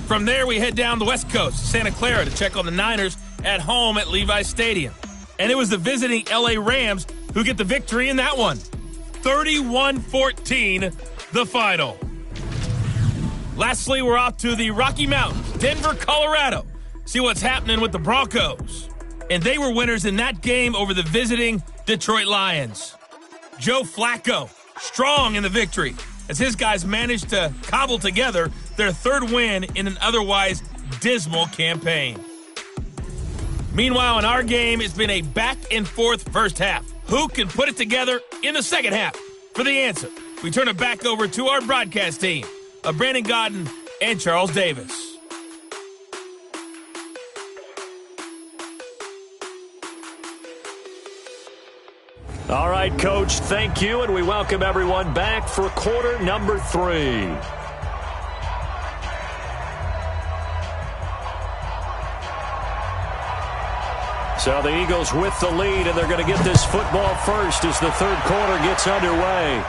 From there, we head down the West Coast, Santa Clara, to check on the Niners at home at Levi's Stadium. And it was the visiting LA Rams who get the victory in that one. 31-14, the final. Lastly, we're off to the Rocky Mountains, Denver, Colorado. See what's happening with the Broncos. And they were winners in that game over the visiting Detroit Lions. Joe Flacco, strong in the victory, as his guys managed to cobble together their third win in an otherwise dismal campaign. Meanwhile, in our game, it's been a back-and-forth first half. Who can put it together in the second half? For the answer, we turn it back over to our broadcast team of Brandon Godden and Charles Davis. All right, Coach, thank you, and we welcome everyone back for quarter number 3. So the Eagles with the lead, and they're going to get this football first as the third quarter gets underway.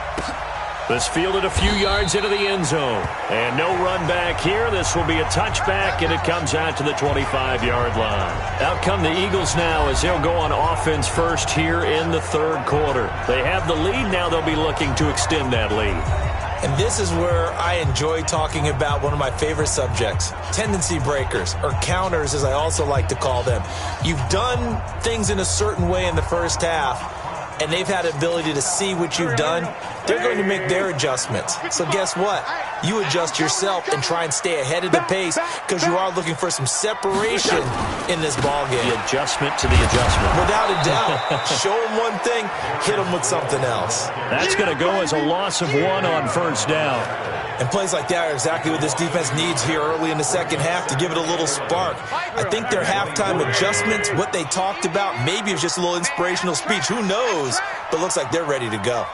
This fielded a few yards into the end zone. And no run back here. This will be a touchback, and it comes out to the 25-yard line. Out come the Eagles now as they'll go on offense first here in the third quarter. They have the lead. Now they'll be looking to extend that lead. And this is where I enjoy talking about one of my favorite subjects, tendency breakers, or counters as I also like to call them. You've done things in a certain way in the first half, and they've had the ability to see what you've done. They're going to make their adjustments. So guess what? You adjust yourself and try and stay ahead of the pace because you are looking for some separation in this ball game. The adjustment to the adjustment. Without a doubt. Show them one thing, hit them with something else. That's going to go as a loss of 1 on first down. And plays like that are exactly what this defense needs here early in the second half to give it a little spark. I think their halftime adjustments, what they talked about, maybe it was just a little inspirational speech. Who knows? But looks like they're ready to go.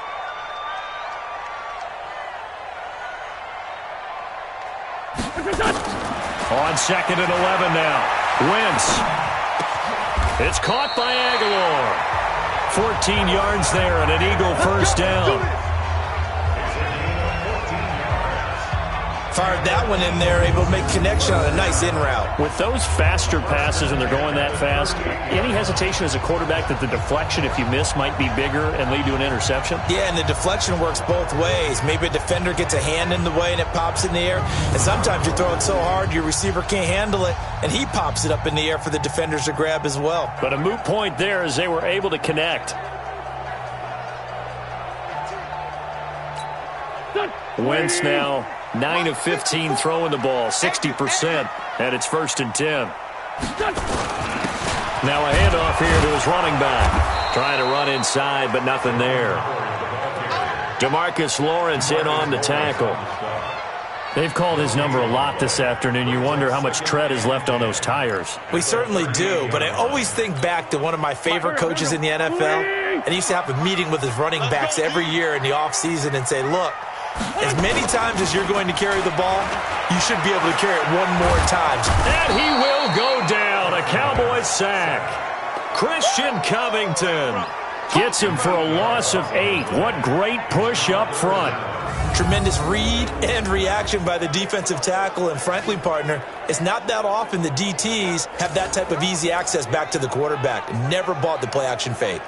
On 2nd and 11 now. Wentz. It's caught by Aguilar. 14 yards there and an Eagle first down. Fired that one in there, able to make connection on a nice in route. With those faster passes and they're going that fast, any hesitation as a quarterback that the deflection, if you miss, might be bigger and lead to an interception? Yeah, and the deflection works both ways. Maybe a defender gets a hand in the way and it pops in the air. And sometimes you throw it so hard your receiver can't handle it, and he pops it up in the air for the defenders to grab as well. But a moot point there as they were able to connect. Wentz now 9 of 15 throwing the ball, 60%, and it's 1st and 10. Now a handoff here to his running back. Trying to run inside, but nothing there. DeMarcus Lawrence in on the tackle. They've called his number a lot this afternoon. You wonder how much tread is left on those tires. We certainly do, but I always think back to one of my favorite coaches in the NFL, and he used to have a meeting with his running backs every year in the offseason and say, look, as many times as you're going to carry the ball, you should be able to carry it one more time. And he will go down. A Cowboys sack. Christian Covington gets him for a loss of 8. What great push up front. Tremendous read and reaction by the defensive tackle. And frankly, partner, it's not that often the DTs have that type of easy access back to the quarterback. Never bought the play-action fake.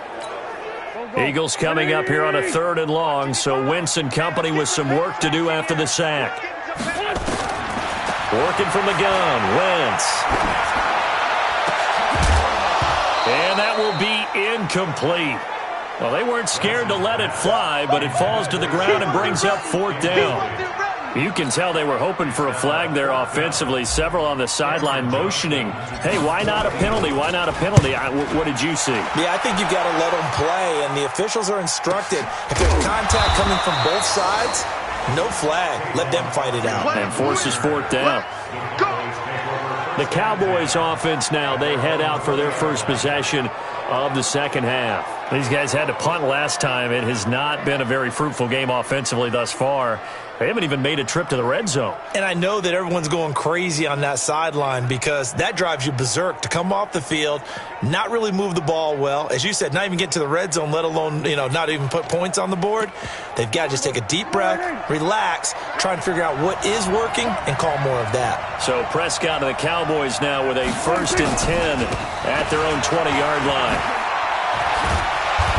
Eagles coming up here on a 3rd and long, so Wentz and company with some work to do after the sack. Working from the gun, Wentz. And that will be incomplete. Well, they weren't scared to let it fly, but it falls to the ground and brings up 4th down. You can tell they were hoping for a flag there offensively. Several on the sideline motioning, hey, why not a penalty? Why not a penalty? What did you see? Yeah, I think you've got to let them play, and the officials are instructed. If there's contact coming from both sides, no flag. Let them fight it out. And forces 4th down. The Cowboys offense now, they head out for their first possession of the second half. These guys had to punt last time. It has not been a very fruitful game offensively thus far. They haven't even made a trip to the red zone. And I know that everyone's going crazy on that sideline because that drives you berserk to come off the field, not really move the ball well. As you said, not even get to the red zone, let alone, not even put points on the board. They've got to just take a deep breath, relax, try and figure out what is working and call more of that. So Prescott and the Cowboys now with a 1st and 10 at their own 20-yard line.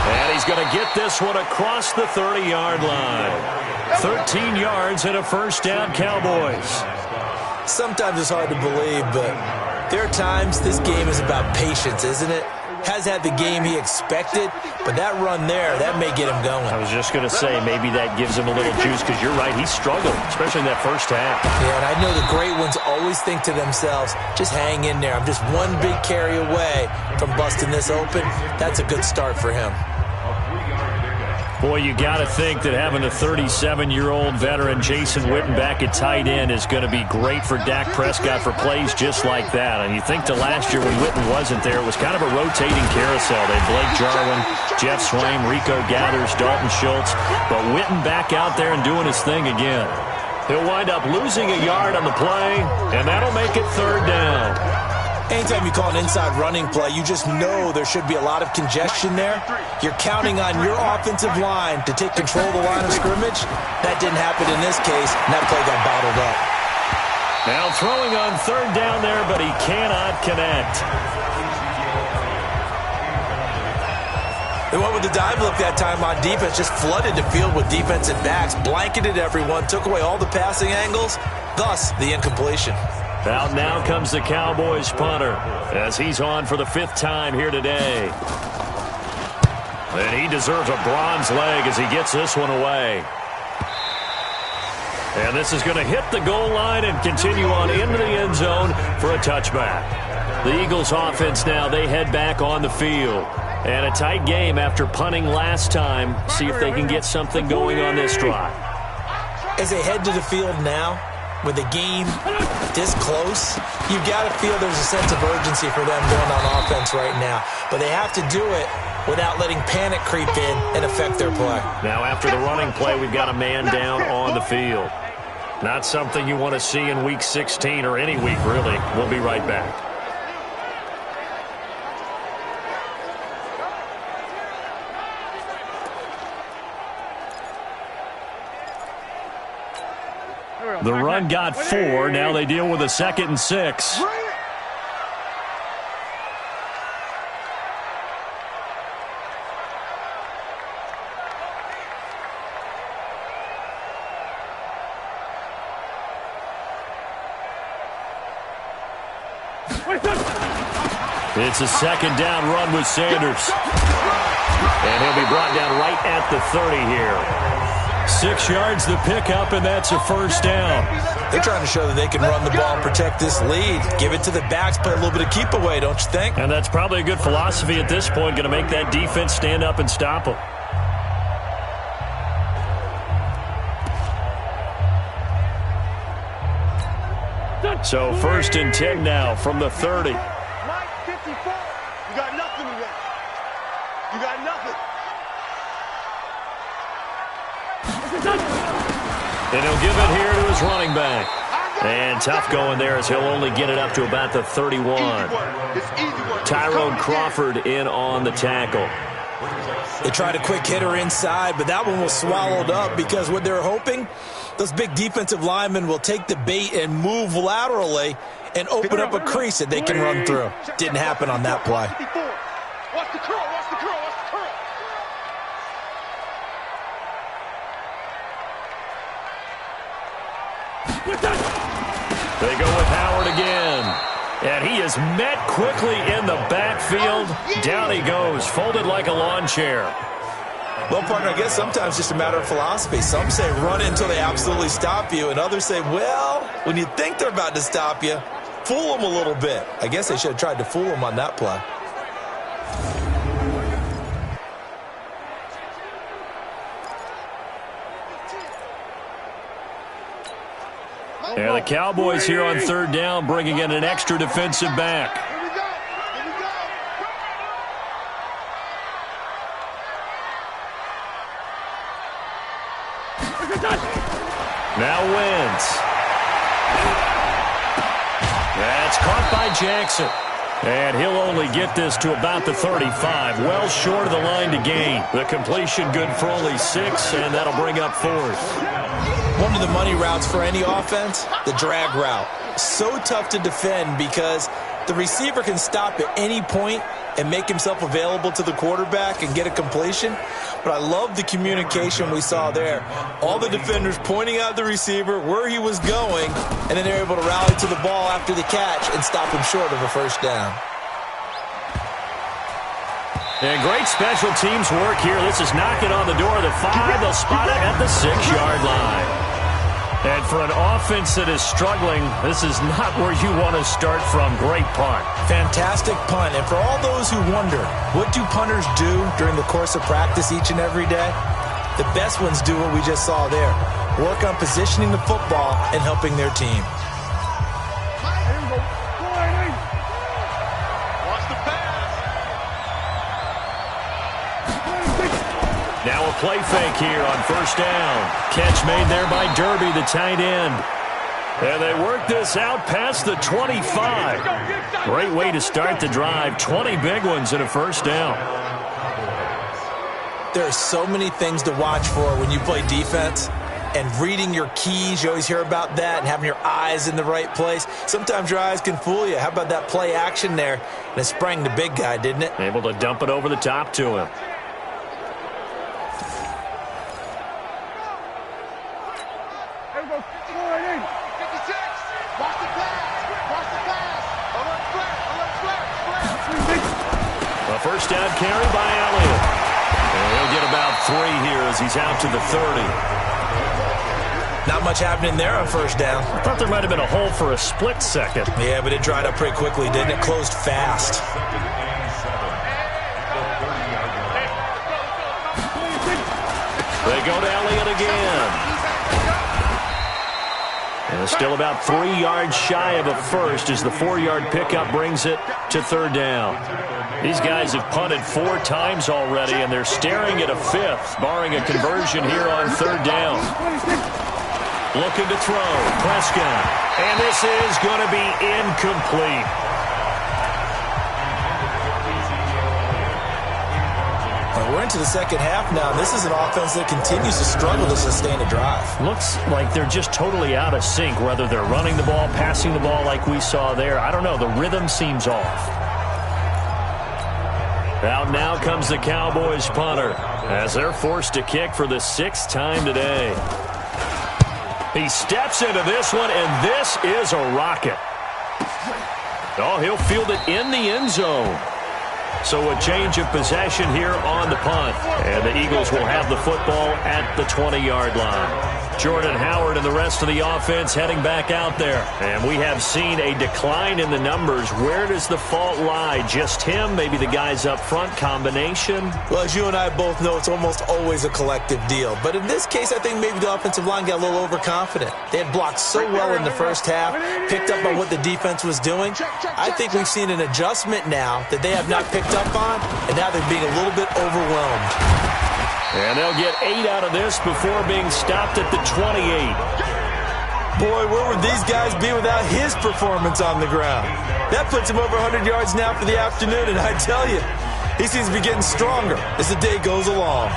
And he's going to get this one across the 30-yard line. 13 yards and a 1st down, Cowboys. Sometimes it's hard to believe, but there are times this game is about patience, isn't it? Has had the game he expected, but that run there, that may get him going. I was just going to say, maybe that gives him a little juice, because you're right, he struggled, especially in that first half. Yeah, and I know the great ones always think to themselves, just hang in there. I'm just one big carry away from busting this open. That's a good start for him. Boy, you got to think that having the 37-year-old veteran Jason Witten back at tight end is going to be great for Dak Prescott for plays just like that. And you think to last year when Witten wasn't there, it was kind of a rotating carousel. They had Blake Jarwin, Jeff Swaim, Rico Gathers, Dalton Schultz. But Witten back out there and doing his thing again. He'll wind up losing a yard on the play, and that'll make it 3rd down. Anytime you call an inside running play, you just know there should be a lot of congestion there. You're counting on your offensive line to take control of the line of scrimmage. That didn't happen in this case, and that play got bottled up. Now throwing on 3rd down there, but he cannot connect. They went with the dive look that time on defense, just flooded the field with defensive backs, blanketed everyone, took away all the passing angles, thus the incompletion. Out now comes the Cowboys punter as he's on for the 5th time here today. And he deserves a bronze leg as he gets this one away. And this is going to hit the goal line and continue on into the end zone for a touchback. The Eagles offense now, they head back on the field. And a tight game after punting last time. See if they can get something going on this drive. As they head to the field now, with the game this close, you've got to feel there's a sense of urgency for them going on offense right now. But they have to do it without letting panic creep in and affect their play. Now after the running play, we've got a man down on the field. Not something you want to see in Week 16 or any week, really. We'll be right back. The run got 4. Now they deal with a 2nd and 6. It's a 2nd down run with Sanders. And he'll be brought down right at the 30 here. 6 yards the pickup, and that's a 1st down. They're trying to show that they can run the ball and protect this lead. Give it to the backs, play a little bit of keep away, don't you think? And that's probably a good philosophy at this point, going to make that defense stand up and stop them. So 1st and 10 now from the 30. Mike, 54. You got nothing today. You got nothing. And he'll give it here to his running back. And tough going there as he'll only get it up to about the 31. Tyrone Crawford in on the tackle. They tried a quick hitter inside, but that one was swallowed up because what they're hoping, those big defensive linemen will take the bait and move laterally and open up a crease that they can run through. Didn't happen on that play. Watch the curl, watch the curl, watch the curl. They go with Howard again. And he is met quickly in the backfield. Down he goes, folded like a lawn chair. Well, partner, I guess sometimes it's just a matter of philosophy. Some say run until they absolutely stop you, and others say, well, when you think they're about to stop you, fool them a little bit. I guess they should have tried to fool them on that play. And the Cowboys here on third down, bringing in an extra defensive back. Here we go. Here we go. Now Wentz. That's caught by Jackson. And he'll only get this to about the 35. Well short of the line to gain. The completion good for only 6, and that'll bring up 4th. One of the money routes for any offense, the drag route. So tough to defend because the receiver can stop at any point and make himself available to the quarterback and get a completion. But I love the communication we saw there. All the defenders pointing out the receiver, where he was going, and then they're able to rally to the ball after the catch and stop him short of a first down. And great special teams work here. This is knocking on the door of the 5. They'll spot it at the 6-yard line. And for an offense that is struggling, this is not where you want to start from. Great punt. Fantastic punt. And for all those who wonder, what do punters do during the course of practice each and every day? The best ones do what we just saw there. Work on positioning the football and helping their team. Watch the pass. Now a play fake here on first down. Catch made there by Derby, the tight end. And they work this out past the 25. Great way to start the drive. 20 big ones and a first down. There are so many things to watch for when you play defense. And reading your keys, you always hear about that, and having your eyes in the right place. Sometimes your eyes can fool you. How about that play action there? And it sprang the big guy, didn't it? Able to dump it over the top to him. First down carry by Elliott. And he'll get about 3 here as he's out to the 30. Not much happening there on first down. I thought there might have been a hole for a split second. Yeah, but it dried up pretty quickly, didn't it? Closed fast. They go to Elliott again. And still about 3 yards shy of a first as the 4-yard pickup brings it to third down. These guys have punted 4 times already, and they're staring at a 5th, barring a conversion here on third down. Looking to throw, Prescott. And this is going to be incomplete. We're into the second half now. This is an offense that continues to struggle to sustain a drive. Looks like they're just totally out of sync, whether they're running the ball, passing the ball like we saw there. I don't know. The rhythm seems off. Out now comes the Cowboys punter as they're forced to kick for the 6th time today. He steps into this one, and this is a rocket. Oh, he'll field it in the end zone. So a change of possession here on the punt. And the Eagles will have the football at the 20-yard line. Jordan Howard and the rest of the offense heading back out there. And we have seen a decline in the numbers. Where does the fault lie? Just him? Maybe the guys up front? Combination? Well, as you and I both know, it's almost always a collective deal. But in this case, I think maybe the offensive line got a little overconfident. They had blocked so well in the first half, picked up on what the defense was doing. I think we've seen an adjustment now that they have not picked up on, and now they're being a little bit overwhelmed. And they'll get 8 out of this before being stopped at the 28. Boy, where would these guys be without his performance on the ground? That puts him over 100 yards now for the afternoon, and I tell you, He seems to be getting stronger as the day goes along.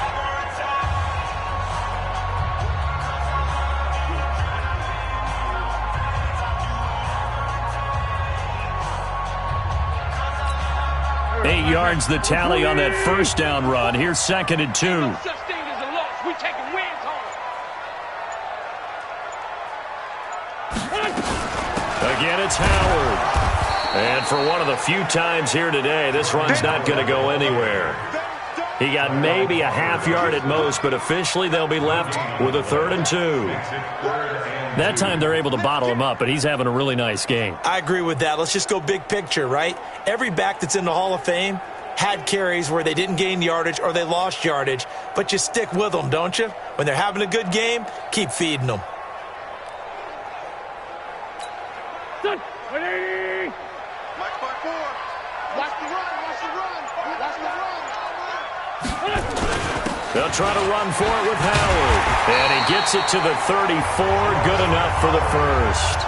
Eight yards the tally on that first down run. Here's 2nd and 2. No such thing as a loss. We taking wins home. Again, it's Howard. And for one of the few times here today, this run's not going to go anywhere. He got maybe a half yard at most, but officially they'll be left with a 3rd and 2. That time they're able to bottle him up, but he's having a really nice game. I agree with that. Let's just go big picture, right? Every back that's in the Hall of Fame had carries where they didn't gain yardage or they lost yardage, but you stick with them, don't you? When they're having a good game, keep feeding them. Mike 5-4. Watch the run. Watch the run. Watch the run. They'll try to run for it with Howard. And he gets it to the 34. Good enough for the first.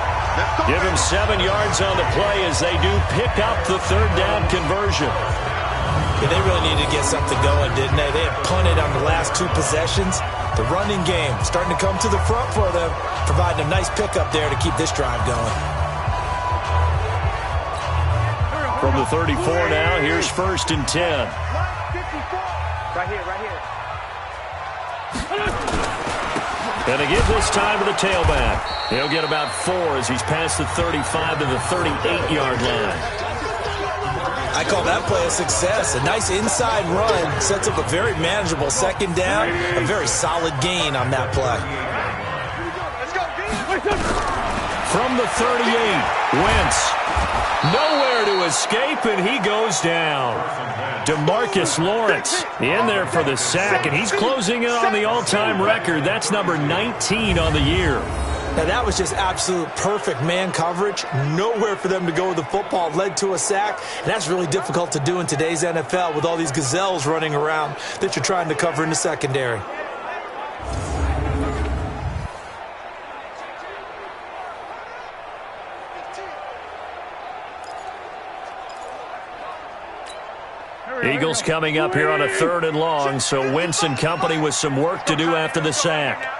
Give him 7 yards on the play as they do pick up the 3rd down conversion. Yeah, they really needed to get something going, didn't they? They had punted on the last 2 possessions. The running game starting to come to the front for them, providing a nice pickup there to keep this drive going. From the 34 now, here's 1st and 10. Right here, right here. And they give this time to the tailback. He'll get about 4 as he's past the 35 to the 38-yard line. I call that play a success. A nice inside run sets up a very manageable 2nd down. A very solid gain on that play. From the 38, Wentz. Nowhere to escape, and he goes down. DeMarcus Lawrence in there for the sack, and he's closing in on the all-time record. That's number 19 on the year. Now, that was just absolute perfect man coverage. Nowhere for them to go with the football. Led to a sack, and that's really difficult to do in today's NFL with all these gazelles running around that you're trying to cover in the secondary. Eagles coming up here on a 3rd and long, so Wentz and company with some work to do after the sack.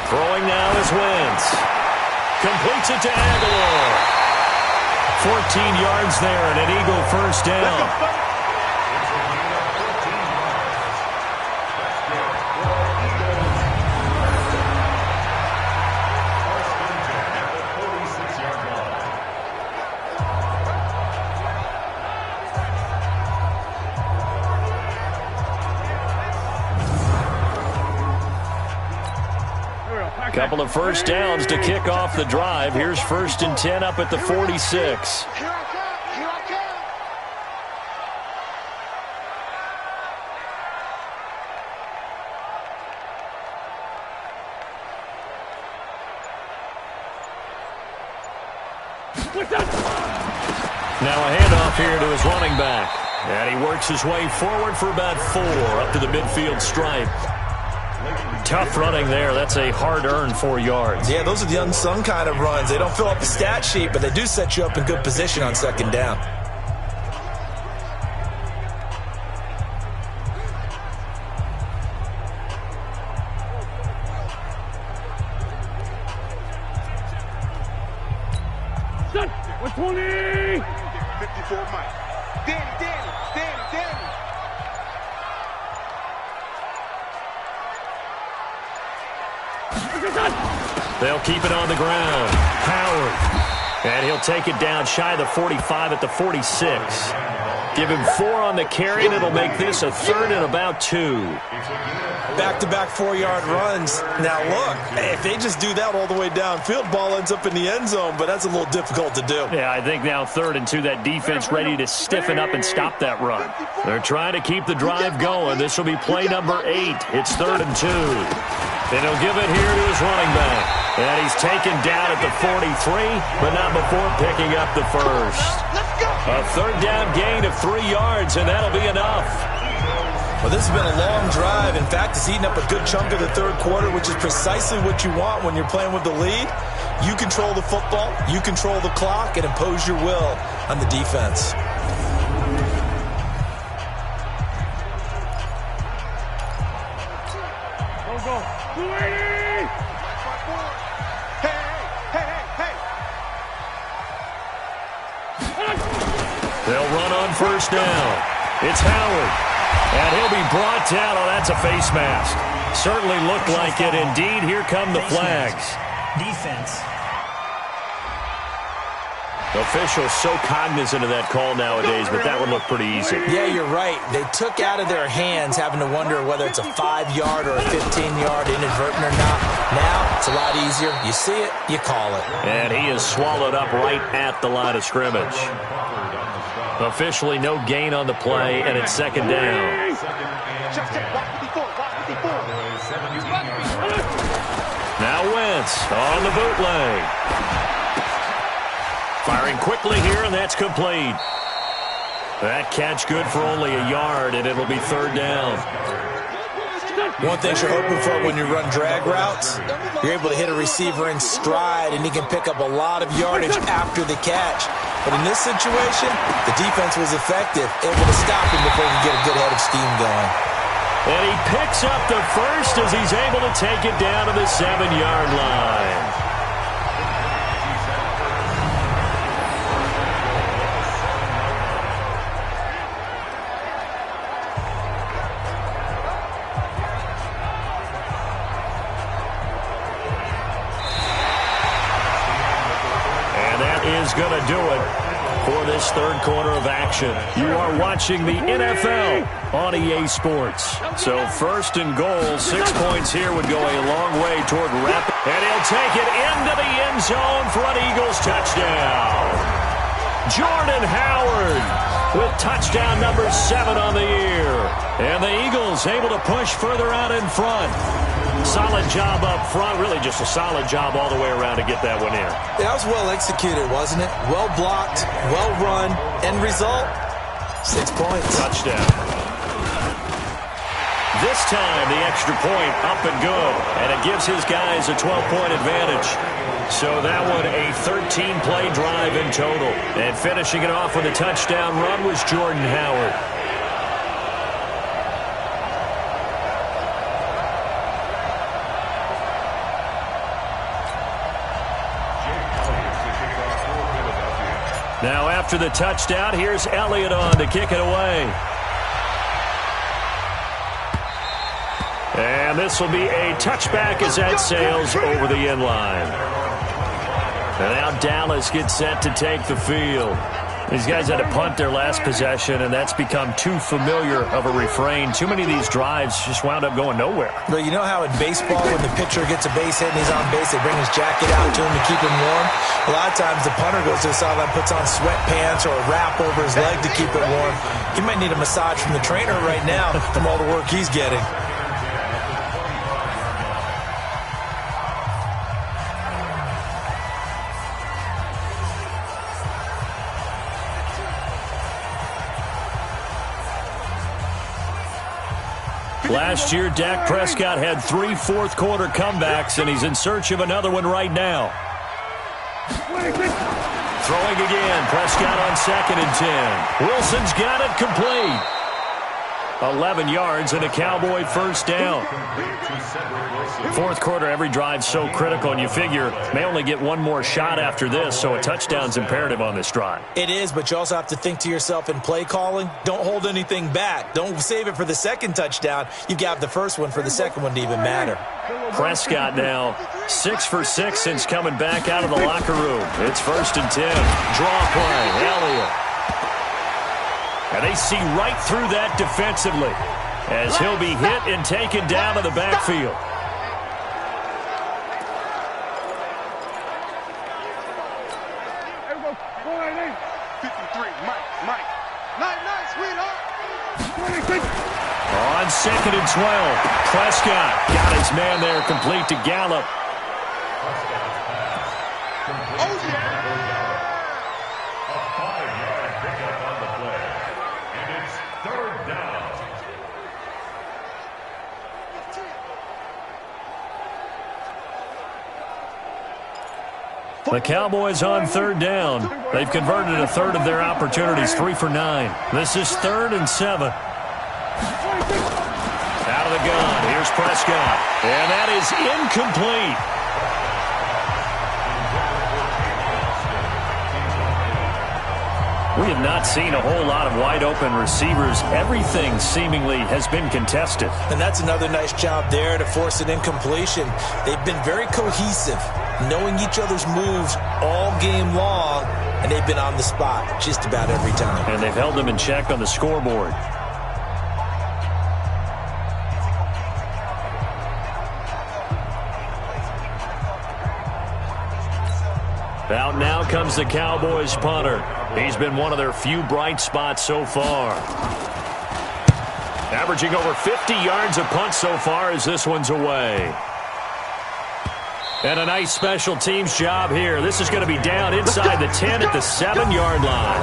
Throwing now is Wentz. Completes it to Aguilar. 14 yards there and an Eagle 1st down. Couple of 1st downs to kick off the drive. Here's 1st and 10 up at the 46. Here I come. Now a handoff here to his running back. And he works his way forward for about 4 up to the midfield stripe. Tough running there. That's a hard-earned 4 yards. Yeah, those are the unsung kind of runs. They don't fill up the stat sheet, but they do set you up in good position on 2nd down. Set. 120. 54 Mike. Danny. They'll keep it on the ground. Howard. And he'll take it down shy of the 45 at the 46. Give him 4 on the carry, and it'll make this a 3rd and about 2. Back-to-back 4-yard runs. Now, look, if they just do that all the way downfield, ball ends up in the end zone, but that's a little difficult to do. Yeah, I think now 3rd and 2, that defense ready to stiffen up and stop that run. They're trying to keep the drive going. This will be play number 8. It's 3rd and 2. And he'll give it here to his running back. And he's taken down at the 43, but not before picking up the first. A 3rd down gain of 3 yards, and that'll be enough. Well, this has been a long drive. In fact, it's eaten up a good chunk of the third quarter, which is precisely what you want when you're playing with the lead. You control the football, you control the clock, and impose your will on the defense. Go. Hey. They'll run on first down. It's Howard. And he'll be brought down. Oh, that's a face mask. Certainly looked like it. Indeed, here come the flags. Defense. Officials so cognizant of that call nowadays, but that one looked pretty easy. Yeah, you're right. They took out of their hands having to wonder whether it's a 5-yard or a 15-yard inadvertent or not. Now, it's a lot easier. You see it, you call it. And he is swallowed up right at the line of scrimmage. Officially no gain on the play, and it's second down. Now Wentz on the bootleg. Firing quickly here, and that's complete. That catch good for only a yard, and it'll be third down. One thing you're hoping for when you run drag routes, you're able to hit a receiver in stride, and he can pick up a lot of yardage after the catch. But in this situation, the defense was effective, able to stop him before he could get a good head of steam going. And he picks up the first as he's able to take it down to the 7-yard line. Is going to do it for this third quarter of action. You are watching the NFL on EA Sports. So first and goal, 6 points here would go a long way toward rapid. And he'll take it into the end zone for an Eagles touchdown. Jordan Howard with touchdown number 7 on the year. And the Eagles able to push further out in front. Solid job up front. Really just a solid job all the way around to get that one in. That was well executed, wasn't it? Well blocked, well run. End result, 6 points. Touchdown. This time the extra point up and good. And it gives his guys a 12-point advantage. So that one a 13-play drive in total. And finishing it off with a touchdown run was Jordan Howard. Now after the touchdown, here's Elliott on to kick it away. And this will be a touchback as that sails over the end line. And now Dallas gets set to take the field. These guys had to punt their last possession, and that's become too familiar of a refrain. Too many of these drives just wound up going nowhere. But you know how in baseball, when the pitcher gets a base hit and he's on base, they bring his jacket out to him to keep him warm? A lot of times the punter goes to the sideline, puts on sweatpants or a wrap over his leg to keep it warm. He might need a massage from the trainer right now from all the work he's getting. Last year, Dak Prescott had 3 fourth-quarter comebacks, and he's in search of another one right now. Throwing again. Prescott on 2nd and 10. Wilson's got it complete. 11 yards and a Cowboy first down. Fourth quarter, every drive's so critical, and you figure may only get one more shot after this, so a touchdown's imperative on this drive. It is, but you also have to think to yourself in play calling, don't hold anything back. Don't save it for the second touchdown. You've got the first one for the second one to even matter. Prescott now 6 for 6 since coming back out of the locker room. It's 1st and 10. Draw play. Elliott. And they see right through that defensively as he'll be hit and taken down to the backfield. On 2nd and 12, Prescott got his man there complete to Gallup. The Cowboys on third down. They've converted a third of their opportunities, 3 for 9. This is 3rd and 7. Out of the gun. Here's Prescott. And that is incomplete. We have not seen a whole lot of wide-open receivers. Everything seemingly has been contested. And that's another nice job there to force an incompletion. They've been very cohesive, knowing each other's moves all game long, and they've been on the spot just about every time. And they've held them in check on the scoreboard. Out now comes the Cowboys punter. He's been one of their few bright spots so far. Averaging over 50 yards a punt so far as this one's away. And a nice special teams job here. This is going to be down inside the 10 at the 7-yard line.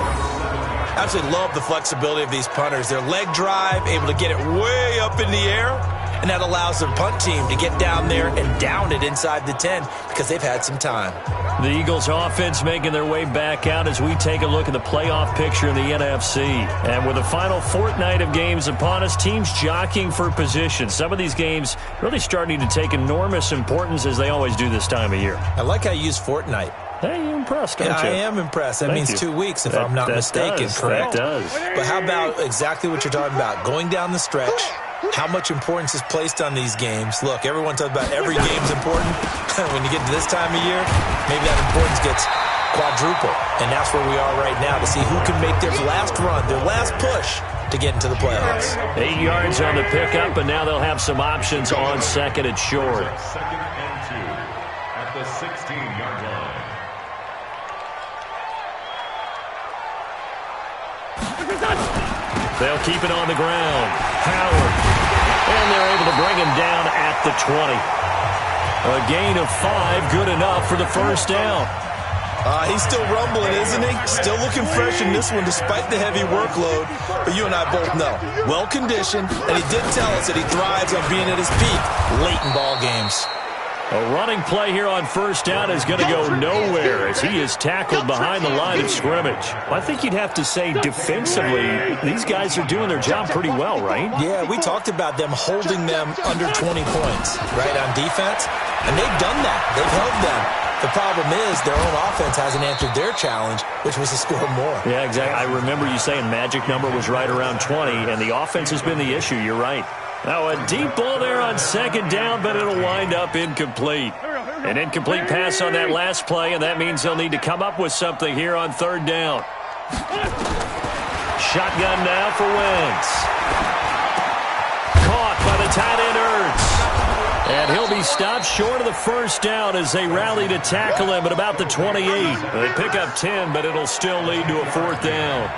Absolutely love the flexibility of these punters. Their leg drive, able to get it way up in the air, and that allows their punt team to get down there and down it inside the 10 because they've had some time. The Eagles offense making their way back out as we take a look at the playoff picture in the NFC. And with the final fortnight of games upon us, teams jockeying for position. Some of these games really starting to take enormous importance as they always do this time of year. I like how you use fortnight. Hey, you're impressed, aren't you? I am impressed. That Thank means you. 2 weeks if I'm not mistaken, correct? That does. But how about exactly what you're talking about? Going down the stretch, how much importance is placed on these games. Look, everyone talks about every game's important. When you get to this time of year, maybe that importance gets quadruple. And that's where we are right now to see who can make their last run, their last push to get into the playoffs. 8 yards on the pickup, and now they'll have some options on 2nd and short. 2nd and 2 at the 16-yard line. They'll keep it on the ground. Howard. And they're able to bring him down at the 20. A gain of 5, good enough for the first down. He's still rumbling, isn't he? Still looking fresh in this one despite the heavy workload. But you and I both know, well-conditioned, and he did tell us that he thrives on being at his peak late in ball games. A running play here on first down is going to go nowhere as he is tackled behind the line of scrimmage. I think you'd have to say defensively, these guys are doing their job pretty well, right? Yeah, we talked about them holding them under 20 points, right, on defense. And they've done that. They've held them. The problem is their own offense hasn't answered their challenge, which was to score more. Yeah, exactly. I remember you saying magic number was right around 20, and the offense has been the issue. You're right. Now a deep ball there on 2nd down, but it'll wind up incomplete. An incomplete pass on that last play, and that means they'll need to come up with something here on 3rd down. Shotgun now for Wentz. Caught by the tight end Ertz. And he'll be stopped short of the first down as they rally to tackle him at about the 28. They pick up 10, but it'll still lead to a 4th down.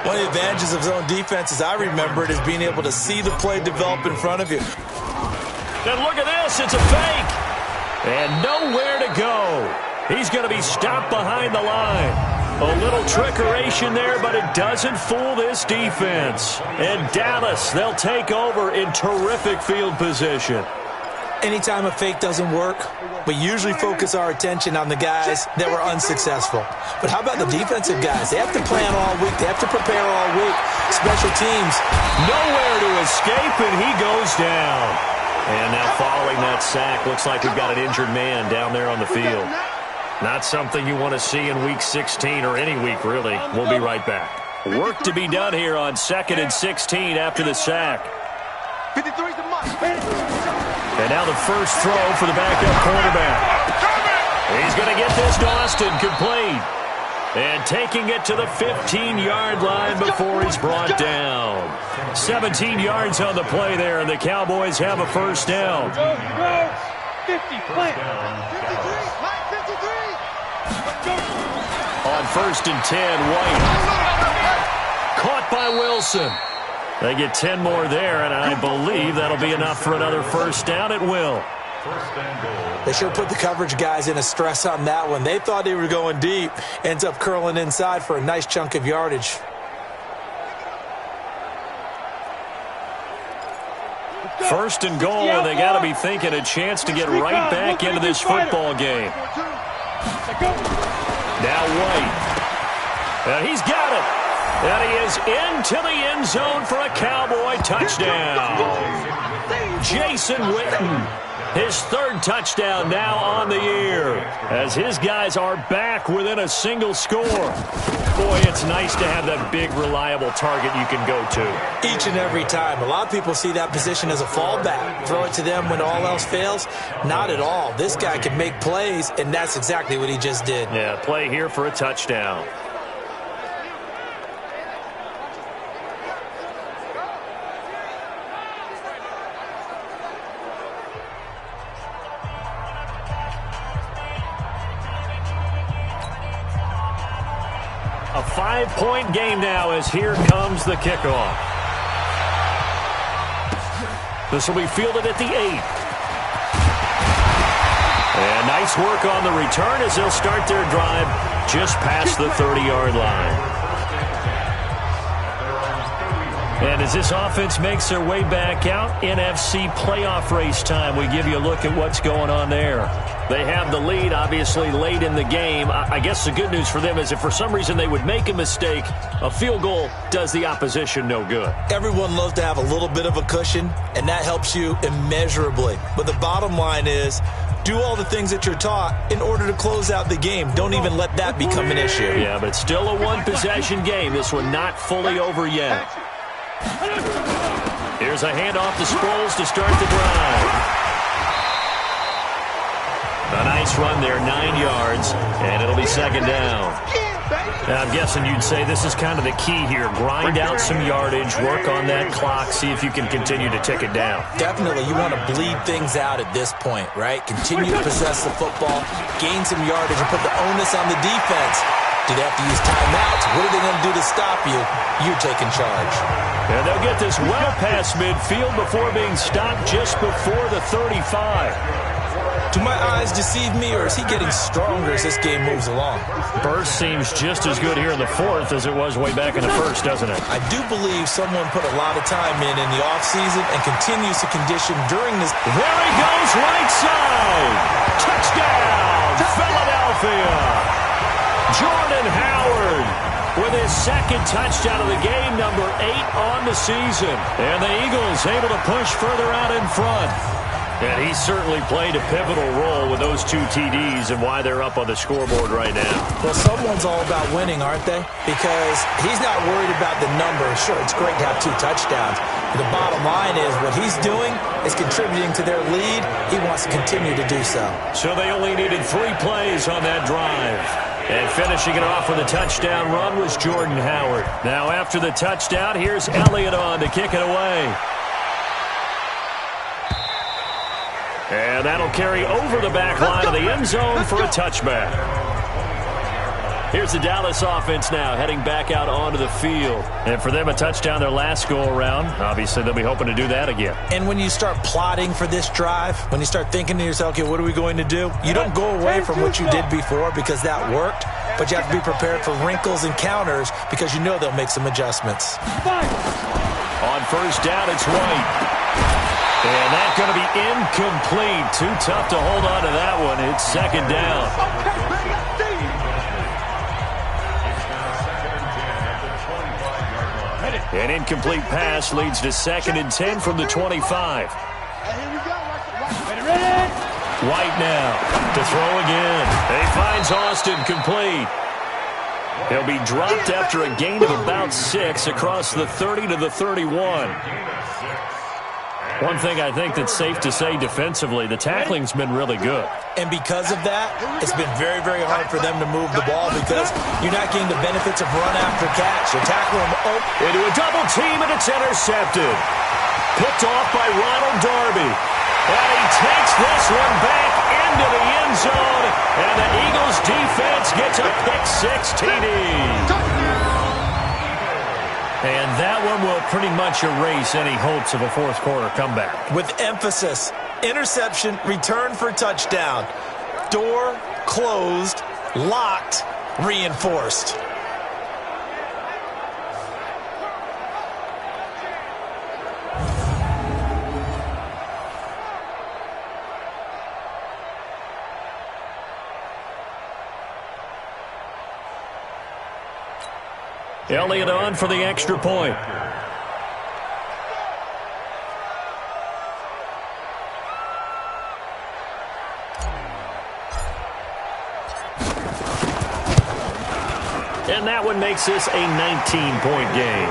One of the advantages of zone defense, as I remember it, is being able to see the play develop in front of you. And look at this. It's a fake. And nowhere to go. He's going to be stopped behind the line. A little trickeration there, but it doesn't fool this defense. And Dallas, they'll take over in terrific field position. Anytime a fake doesn't work, we usually focus our attention on the guys that were unsuccessful. But how about the defensive guys? They have to plan all week. They have to prepare all week. Special teams. Nowhere to escape, and he goes down. And now following that sack, looks like we've got an injured man down there on the field. Not something you want to see in Week 16 or any week, really. We'll be right back. Work to be done here on 2nd and 16 after the sack. 53's the mark. And now the first throw for the backup quarterback. He's going to get this to Austin, complete. And taking it to the 15-yard line before he's brought down. 17 yards on the play there, and the Cowboys have a first down. Go, 50, plant. 53. On 1st and 10, White. Caught by Wilson. They get 10 more there, and I believe that'll be enough for another first down. It will. They sure put the coverage guys in a stress on that one. They thought they were going deep. Ends up curling inside for a nice chunk of yardage. First and goal, and they got to be thinking a chance to get right back into this football game. Now White. And he's got it. And he is into the end zone for a Cowboy touchdown. Jason Witten, his third touchdown now on the year, as his guys are back within a single score. Boy, it's nice to have that big, reliable target you can go to. Each and every time. A lot of people see that position as a fallback. Throw it to them when all else fails. Not at all. This guy can make plays, and that's exactly what he just did. Yeah, play here for a touchdown. A 5-point game now as here comes the kickoff. This will be fielded at the 8. And nice work on the return as they'll start their drive just past the 30-yard line. And as this offense makes their way back out, NFC playoff race time, we give you a look at what's going on there. They have the lead, obviously, late in the game. I guess the good news for them is if for some reason they would make a mistake, a field goal does the opposition no good. Everyone loves to have a little bit of a cushion, and that helps you immeasurably. But the bottom line is, do all the things that you're taught in order to close out the game. Don't even let that become an issue. Yeah, but it's still a one-possession game. This one not fully over yet. Here's a handoff to Sproles to start the drive. A nice run there, 9 yards, and it'll be second down. Now, I'm guessing you'd say this is kind of the key here. Grind out some yardage, work on that clock, see if you can continue to tick it down. Definitely, you want to bleed things out at this point, right? Continue to possess the football, gain some yardage, and put the onus on the defense. Do they have to use timeouts? What are they going to do to stop you? You're taking charge. And they'll get this well past midfield before being stopped just before the 35. Do my eyes deceive me, or is he getting stronger as this game moves along? Burst seems just as good here in the fourth as it was way back in the first, doesn't it? I do believe someone put a lot of time in the offseason and continues to condition during this. There he goes, right side. Touchdown, Philadelphia. Jordan Howard with his second touchdown of the game, number 8 on the season. And the Eagles able to push further out in front. And he certainly played a pivotal role with those 2 TDs and why they're up on the scoreboard right now. Well, someone's all about winning, aren't they? Because he's not worried about the numbers. Sure, it's great to have 2 touchdowns. But the bottom line is what he's doing is contributing to their lead. He wants to continue to do so. So they only needed 3 plays on that drive. And finishing it off with a touchdown run was Jordan Howard. Now after the touchdown, here's Elliott on to kick it away. And that'll carry over the back line of the end zone for a touchback. Here's the Dallas offense now heading back out onto the field. And for them, a touchdown their last go-around. Obviously, they'll be hoping to do that again. And when you start plotting for this drive, when you start thinking to yourself, okay, what are we going to do? You don't go away from what you did before because that worked, but you have to be prepared for wrinkles and counters because you know they'll make some adjustments. On first down, it's White. And that's going to be incomplete. Too tough to hold on to that one. It's second down. An incomplete pass leads to 2nd and 10 from the 25. White now to throw again. And he finds Austin complete. He'll be dropped after a gain of about 6 across the 30 to the 31. One thing I think that's safe to say defensively, the tackling's been really good. And because of that, it's been very, very hard for them to move the ball because you're not getting the benefits of run after catch. You're tackling them into a double team, and it's intercepted. Picked off by Ronald Darby. And he takes this one back into the end zone, and the Eagles defense gets a pick-6 TD. And that one will pretty much erase any hopes of a fourth quarter comeback. With emphasis, interception, return for touchdown. Door closed, locked, reinforced. Elliott on for the extra point. And that one makes this a 19-point game.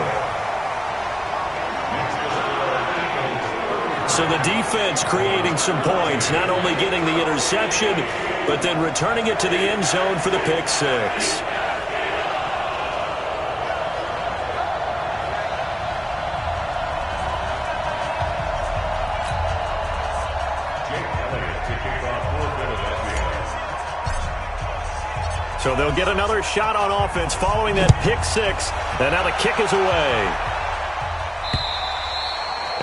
So the defense creating some points, not only getting the interception, but then returning it to the end zone for the pick six. So they'll get another shot on offense following that pick six. And now the kick is away.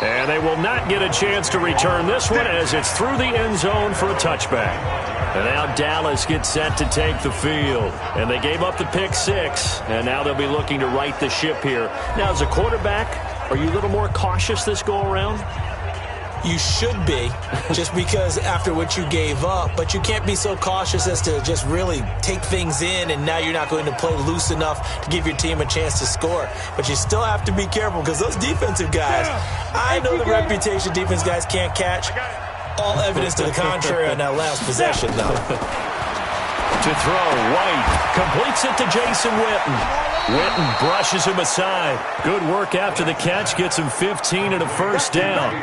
And they will not get a chance to return this one as it's through the end zone for a touchback. And now Dallas gets set to take the field. And they gave up the pick six. And now they'll be looking to right the ship here. Now, as a quarterback, are you a little more cautious this go around? You should be, just because after what you gave up. But you can't be so cautious as to just really take things in, and now you're not going to play loose enough to give your team a chance to score. But you still have to be careful because those defensive guys, I know the reputation defense guys can't catch. All evidence to the contrary on that last possession, though. To throw, White completes it to Jason Witten. Witten brushes him aside. Good work after the catch. Gets him 15 and a first down.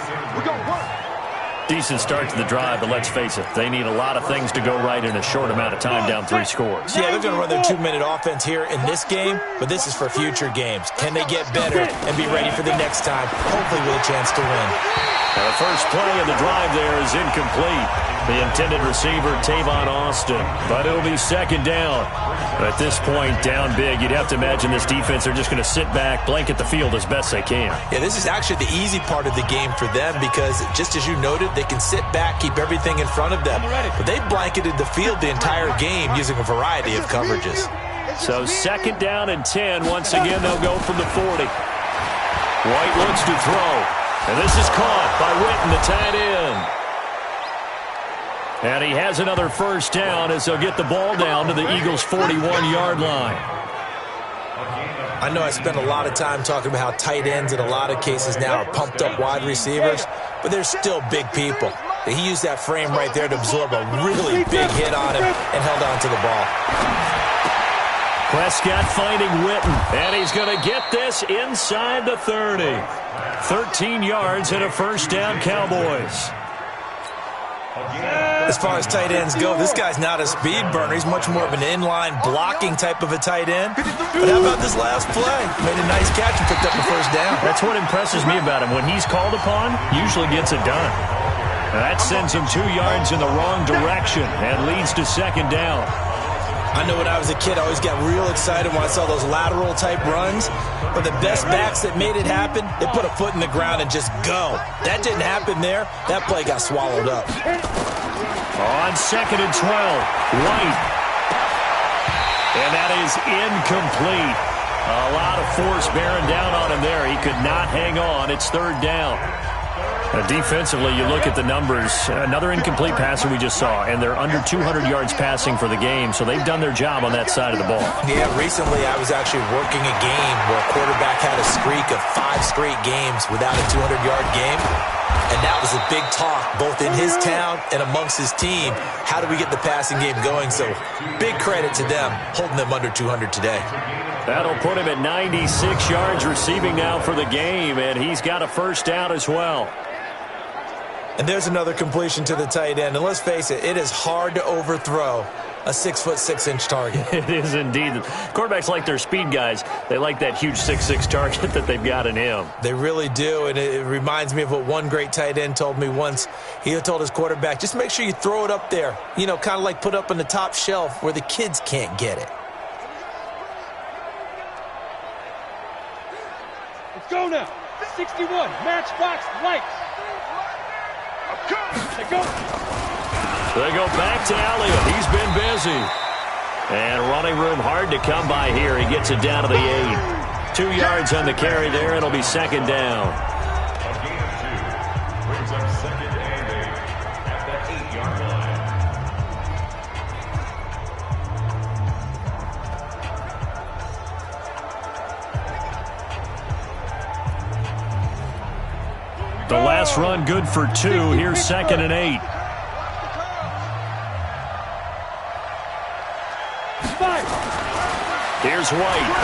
Decent start to the drive, but let's face it, they need a lot of things to go right in a short amount of time, down 3 scores. Yeah, they're going to run their 2-minute offense here in this game, but this is for future games. Can they get better and be ready for the next time, hopefully with a chance to win? Now the first play of the drive there is incomplete. The intended receiver, Tavon Austin. But it'll be second down. At this point, down big, you'd have to imagine this defense, they're just going to sit back, blanket the field as best they can. Yeah, this is actually the easy part of the game for them because, just as you noted, they can sit back, keep everything in front of them. But they blanketed the field the entire game using a variety of coverages. So second down and 10. Once again, they'll go from the 40. White looks to throw. And this is caught by Witten, the tight end. And he has another first down as they'll get the ball down to the Eagles' 41-yard line. I know I spent a lot of time talking about how tight ends in a lot of cases now are pumped up wide receivers, but they're still big people. He used that frame right there to absorb a really big hit on him and held on to the ball. Prescott finding Witten, and he's going to get this inside the 30. 13 yards and a first down, Cowboys. As far as tight ends go, this guy's not a speed burner. He's much more of an inline blocking type of a tight end. But how about this last play? Made a nice catch and picked up the first down. That's what impresses me about him. When he's called upon, usually gets it done. And that sends him 2 yards in the wrong direction and leads to second down. I know when I was a kid, I always got real excited when I saw those lateral type runs. But the best backs that made it happen, they put a foot in the ground and just go. That didn't happen there. That play got swallowed up. On second and 12, White. And that is incomplete. A lot of force bearing down on him there. He could not hang on. It's third down. Defensively, you look at the numbers. Another incomplete passer we just saw, and they're under 200 yards passing for the game, so they've done their job on that side of the ball. Yeah, recently I was actually working a game where a quarterback had a streak of 5 straight games without a 200-yard game, and that was a big talk both in his town and amongst his team. How do we get the passing game going? So big credit to them holding them under 200 today. That'll put him at 96 yards receiving now for the game, and he's got a first down as well. And there's another completion to the tight end. And let's face it, it is hard to overthrow a 6'6" target. It is indeed. Quarterbacks like their speed guys. They like that huge 6'6" target that they've got in him. They really do, and it reminds me of what one great tight end told me once. He told his quarterback, just make sure you throw it up there. You know, kind of like put up on the top shelf where the kids can't get it. Let's go now. 61, matchbox lights. They go back to Elliott. He's been busy. And running room hard to come by here. He gets it down to the 8. 2 yards on the carry there. It'll be second down. A gain of 2 brings up second and 8 at that 8-yard line. pass run good for 2. Here's 2nd and 8. Here's White.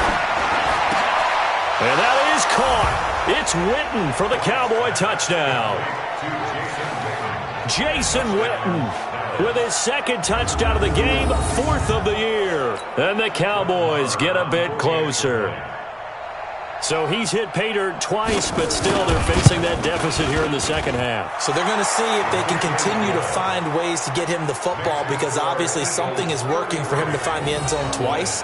And that is caught. It's Witten for the Cowboy touchdown. Jason Witten with his 2nd touchdown of the game, 4th of the year. And the Cowboys get a bit closer. So he's hit pay dirt twice, but still they're facing that deficit here in the second half. So they're going to see if they can continue to find ways to get him the football, because obviously something is working for him to find the end zone twice.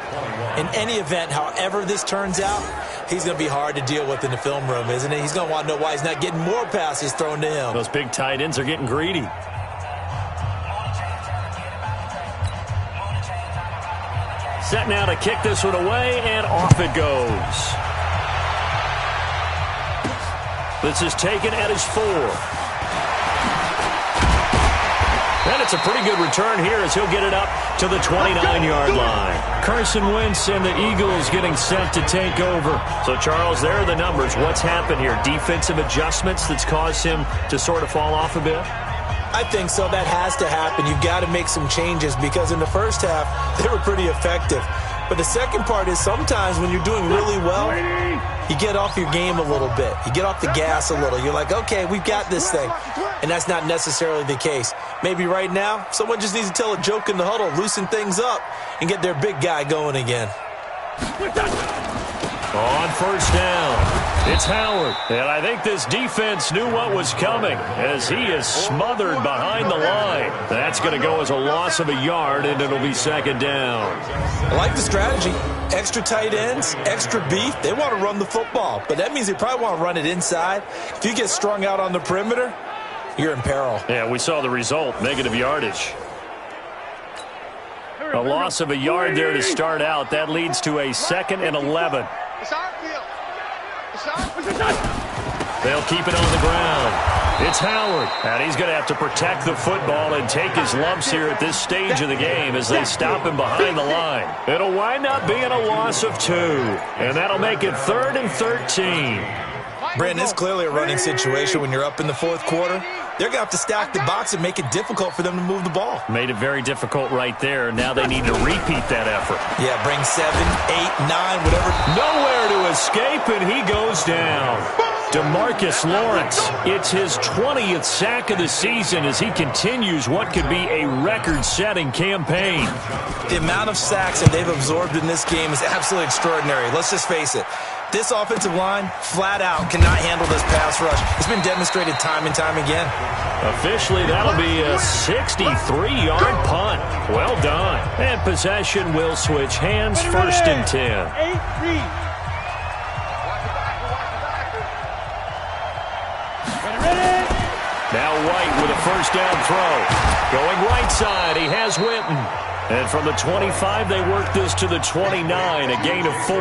In any event, however this turns out, he's going to be hard to deal with in the film room, isn't he? He's going to want to know why he's not getting more passes thrown to him. Those big tight ends are getting greedy. Set now to kick this one away, and off it goes. This is taken at his 4. And it's a pretty good return here as he'll get it up to the 29-yard line. Carson Wentz and the Eagles getting set to take over. So, Charles, there are the numbers. What's happened here? Defensive adjustments that's caused him to sort of fall off a bit? I think so. That has to happen. You've got to make some changes, because in the first half, they were pretty effective. But the second part is sometimes when you're doing really well, you get off your game a little bit. You get off the gas a little. You're like, okay, we've got this thing. And that's not necessarily the case. Maybe right now, someone just needs to tell a joke in the huddle, loosen things up, and get their big guy going again. On first down, it's Howard. And I think this defense knew what was coming as he is smothered behind the line. That's going to go as a loss of a yard, and it'll be 2nd down. I like the strategy. Extra tight ends, extra beef. They want to run the football, but that means they probably want to run it inside. If you get strung out on the perimeter, you're in peril. Yeah, we saw the result, negative yardage. A loss of a yard there to start out. That leads to a 2nd and 11. They'll keep it on the ground. It's Howard, and he's going to have to protect the football and take his lumps here at this stage of the game as they stop him behind the line. It'll wind up being a loss of 2, and that'll make it 3rd and 13. Brandon, it's clearly a running situation when you're up in the 4th quarter. They're going to have to stack the box and make it difficult for them to move the ball. Made it very difficult right there. Now they need to repeat that effort. Yeah, bring 7, 8, 9, whatever. Nowhere to escape, and he goes down. DeMarcus Lawrence, it's his 20th sack of the season as he continues what could be a record-setting campaign. The amount of sacks that they've absorbed in this game is absolutely extraordinary. Let's just face it. This offensive line, flat out, cannot handle this pass rush. It's been demonstrated time and time again. Officially, that'll be a 63-yard punt. Well done. And possession will switch hands, 1st and 10. Now White with a 1st down throw. Going right side, he has Witten. And from the 25, they work this to the 29, a gain of 4.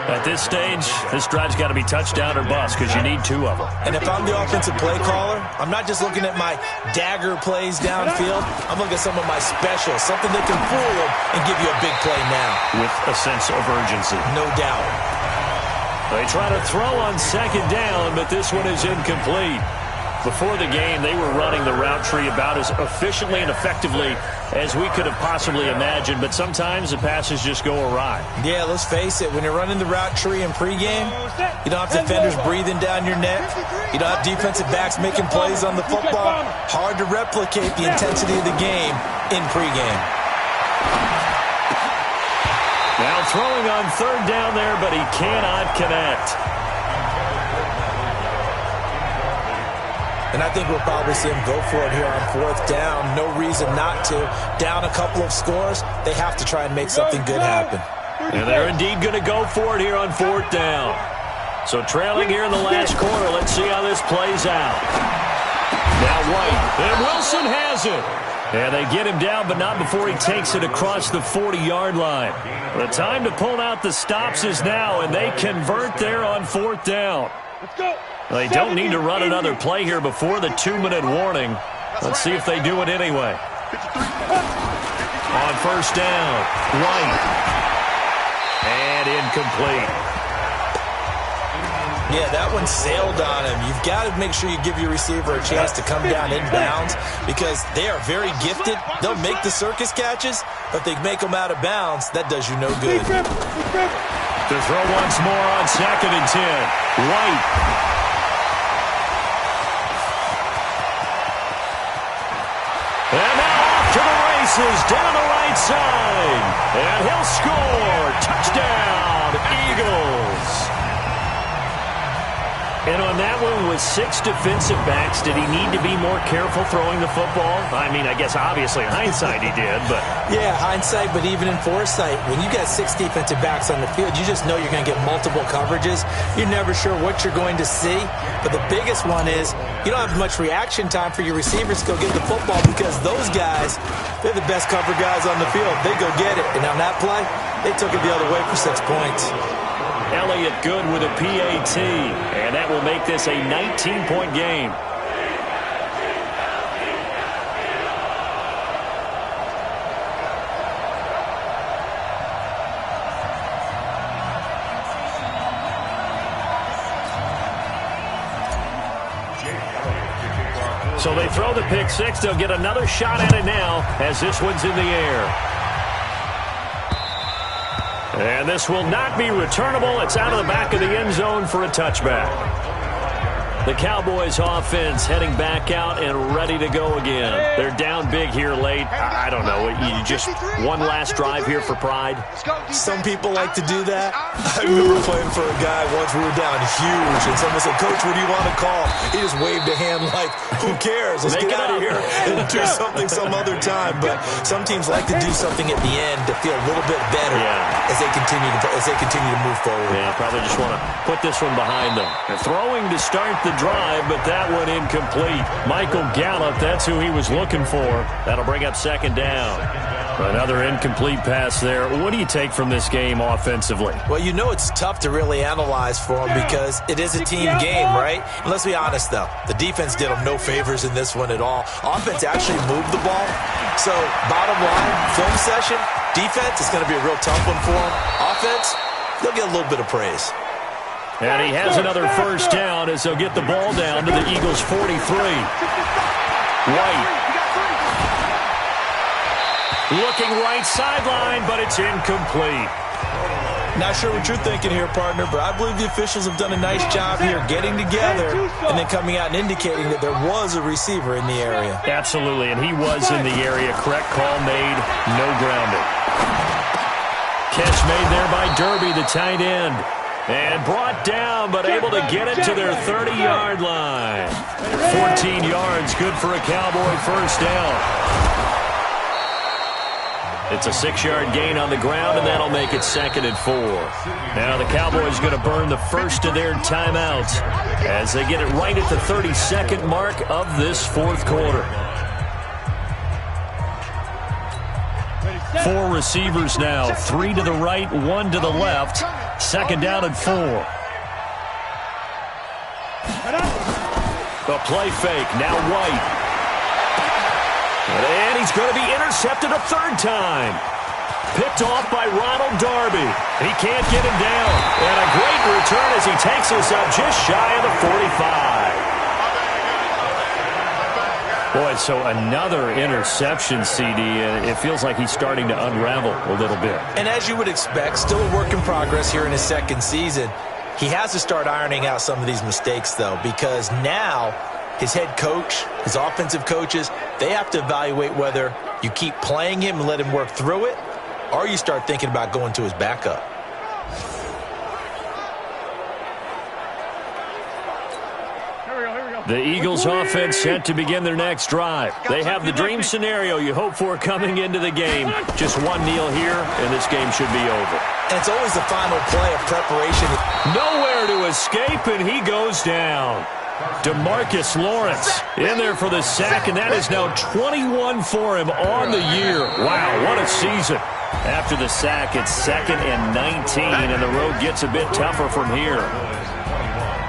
At this stage, this drive's got to be touchdown or bust because you need 2 of them. And if I'm the offensive play caller, I'm not just looking at my dagger plays downfield. I'm looking at some of my specials, something that can fool them and give you a big play now. With a sense of urgency. No doubt. They try to throw on 2nd down, but this one is incomplete. Before the game, they were running the route tree about as efficiently and effectively as we could have possibly imagined, but sometimes the passes just go awry. Yeah, let's face it. When you're running the route tree in pregame, you don't have defenders breathing down your neck. You don't have defensive backs making plays on the football. Hard to replicate the intensity of the game in pregame. Now throwing on 3rd down there, but he cannot connect. And I think we'll probably see him go for it here on 4th down. No reason not to. Down a couple of scores, they have to try and make something good happen. And they're indeed going to go for it here on 4th down. So trailing here in the last quarter, let's see how this plays out. Now White, and Wilson has it. And they get him down, but not before he takes it across the 40-yard line. The time to pull out the stops is now, and they convert there on 4th down. Let's go. They don't need to run another play here before the 2-minute warning. Let's see if they do it anyway. On 1st down, White. And incomplete. Yeah, that one sailed on him. You've got to make sure you give your receiver a chance to come down inbounds because they are very gifted. They'll make the circus catches, but if they make them out of bounds, that does you no good. To throw once more on 2nd and 10. White. And now off to the races down the right side. And he'll score. Touchdown, Eagles. And on that one, with 6 defensive backs, did he need to be more careful throwing the football? I mean, I guess obviously in hindsight he did, but... Yeah, hindsight, but even in foresight, when you got 6 defensive backs on the field, you just know you're going to get multiple coverages. You're never sure what you're going to see. But the biggest one is you don't have much reaction time for your receivers to go get the football because those guys, they're the best cover guys on the field. They go get it. And on that play, they took it the other way for 6 points. Elliott good with a PAT, and that will make this a 19-point game. So they throw the pick six. They'll get another shot at it now as this one's in the air. And this will not be returnable. It's out of the back of the end zone for a touchback. The Cowboys offense heading back out and ready to go again. They're down big here late. I don't know. You just one last drive here for pride. Some people like to do that. I remember playing for a guy once. We were down huge, and someone said, "Coach, what do you want to call?" He just waved a hand like, "Who cares? Let's get out of here and do something some other time." But some teams like to do something at the end to feel a little bit better as they continue to move forward. Yeah, probably just want to put this one behind them. They're throwing to start the drive, but that one incomplete. Michael Gallup, that's who he was looking for. That'll bring up 2nd down. Another incomplete pass there. What do you take from this game offensively? Well, you know it's tough to really analyze for them because it is a team game, right? And let's be honest, though. The defense did them no favors in this one at all. Offense actually moved the ball. So, bottom line, film session, defense is going to be a real tough one for them. Offense, they'll get a little bit of praise. And he has another first down as they'll get the ball down to the Eagles' 43. White. Looking right sideline, but it's incomplete. Not sure what you're thinking here, partner, but I believe the officials have done a nice job here getting together and then coming out and indicating that there was a receiver in the area. Absolutely, and he was in the area. Correct call made, no grounding. Catch made there by Derby, the tight end. And brought down, but able to get it to their 30-yard line. 14 yards, good for a Cowboy first down. It's a 6-yard gain on the ground, and that'll make it 2nd and 4. Now the Cowboys going to burn the first of their timeouts as they get it right at the 32nd mark of this 4th quarter. 4 receivers now, 3 to the right, 1 to the left. 2nd down and 4. The play fake, now White. And he's going to be intercepted a 3rd time. Picked off by Ronald Darby. He can't get him down. And a great return as he takes us up just shy of the 45. Boy, so another interception, CD, and it feels like he's starting to unravel a little bit. And as you would expect, still a work in progress here in his 2nd season. He has to start ironing out some of these mistakes, though, because now his head coach, his offensive coaches, they have to evaluate whether you keep playing him and let him work through it, or you start thinking about going to his backup. The Eagles offense set to begin their next drive. They have the dream scenario you hope for coming into the game. Just one kneel here, and this game should be over. And it's always the final play of preparation. Nowhere to escape, and he goes down. DeMarcus Lawrence in there for the sack, and that is now 21 for him on the year. Wow, what a season. After the sack, it's 2nd and 19, and the road gets a bit tougher from here.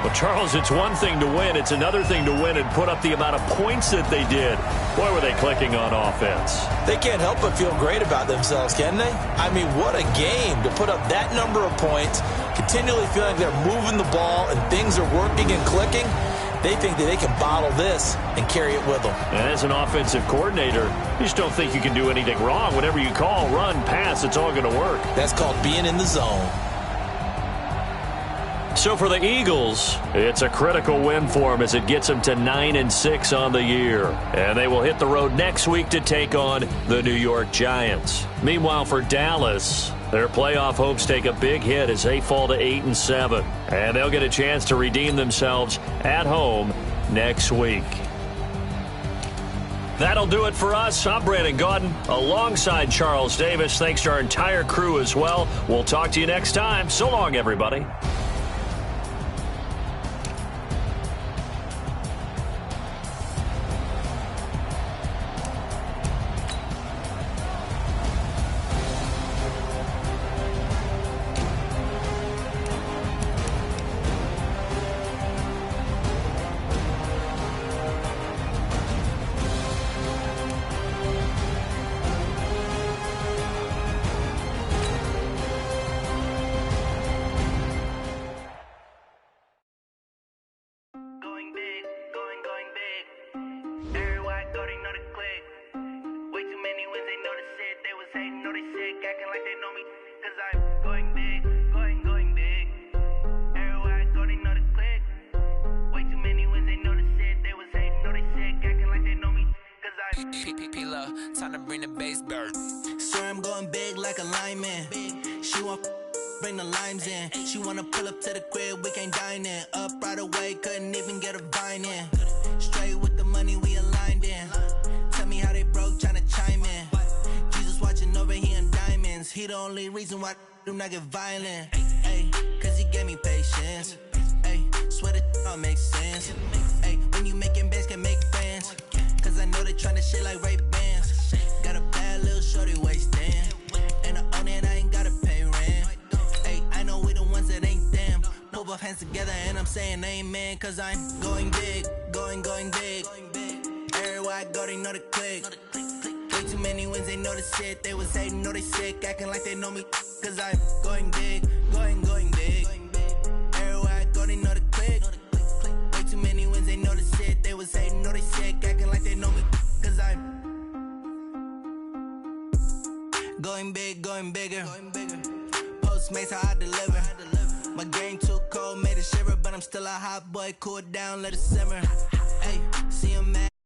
Well, Charles, it's one thing to win. It's another thing to win and put up the amount of points that they did. Boy, were they clicking on offense. They can't help but feel great about themselves, can they? I mean, what a game to put up that number of points, continually feeling like they're moving the ball and things are working and clicking. They think that they can bottle this and carry it with them. And as an offensive coordinator, you just don't think you can do anything wrong. Whatever you call, run, pass, it's all going to work. That's called being in the zone. So for the Eagles, it's a critical win for them as it gets them to 9-6 on the year. And they will hit the road next week to take on the New York Giants. Meanwhile, for Dallas, their playoff hopes take a big hit as they fall to 8-7. And they'll get a chance to redeem themselves at home next week. That'll do it for us. I'm Brandon Gaudin alongside Charles Davis. Thanks to our entire crew as well. We'll talk to you next time. So long, everybody. Time to bring the bass bird. Sir, I'm going big like a lineman. She want bring the limes in. She wanna pull up to the crib, we can't dine in. Up right away, couldn't even get a vine in. Straight with the money we aligned in. Tell me how they broke, tryna chime in. Jesus watching over here in diamonds. He the only reason why I do not get violent. Ay, cause he gave me patience. Ay, swear that all makes sense. Ay, when you making bands, can make friends. Cause I know they tryna shit like Ray Bans. Got a bad little shorty wasting. And I own it, I ain't gotta pay rent. Hey, I know we the ones that ain't them. Put both hands together and I'm saying amen. Cause I'm going big, going big. Everywhere I go, they know the click. Way too many wins, they know the shit. They was hating, know they sick, acting like they know me. Cause I'm going big, going big. Everywhere I go, they know the click. Way too many wins, they know the shit. They was hating, know they sick, acting like they know me. Cause I'm going big, going bigger. Postmates how I deliver. My game too cold, made it shiver, but I'm still a hot boy. Cool it down, let it simmer. Hey, see 'em mad.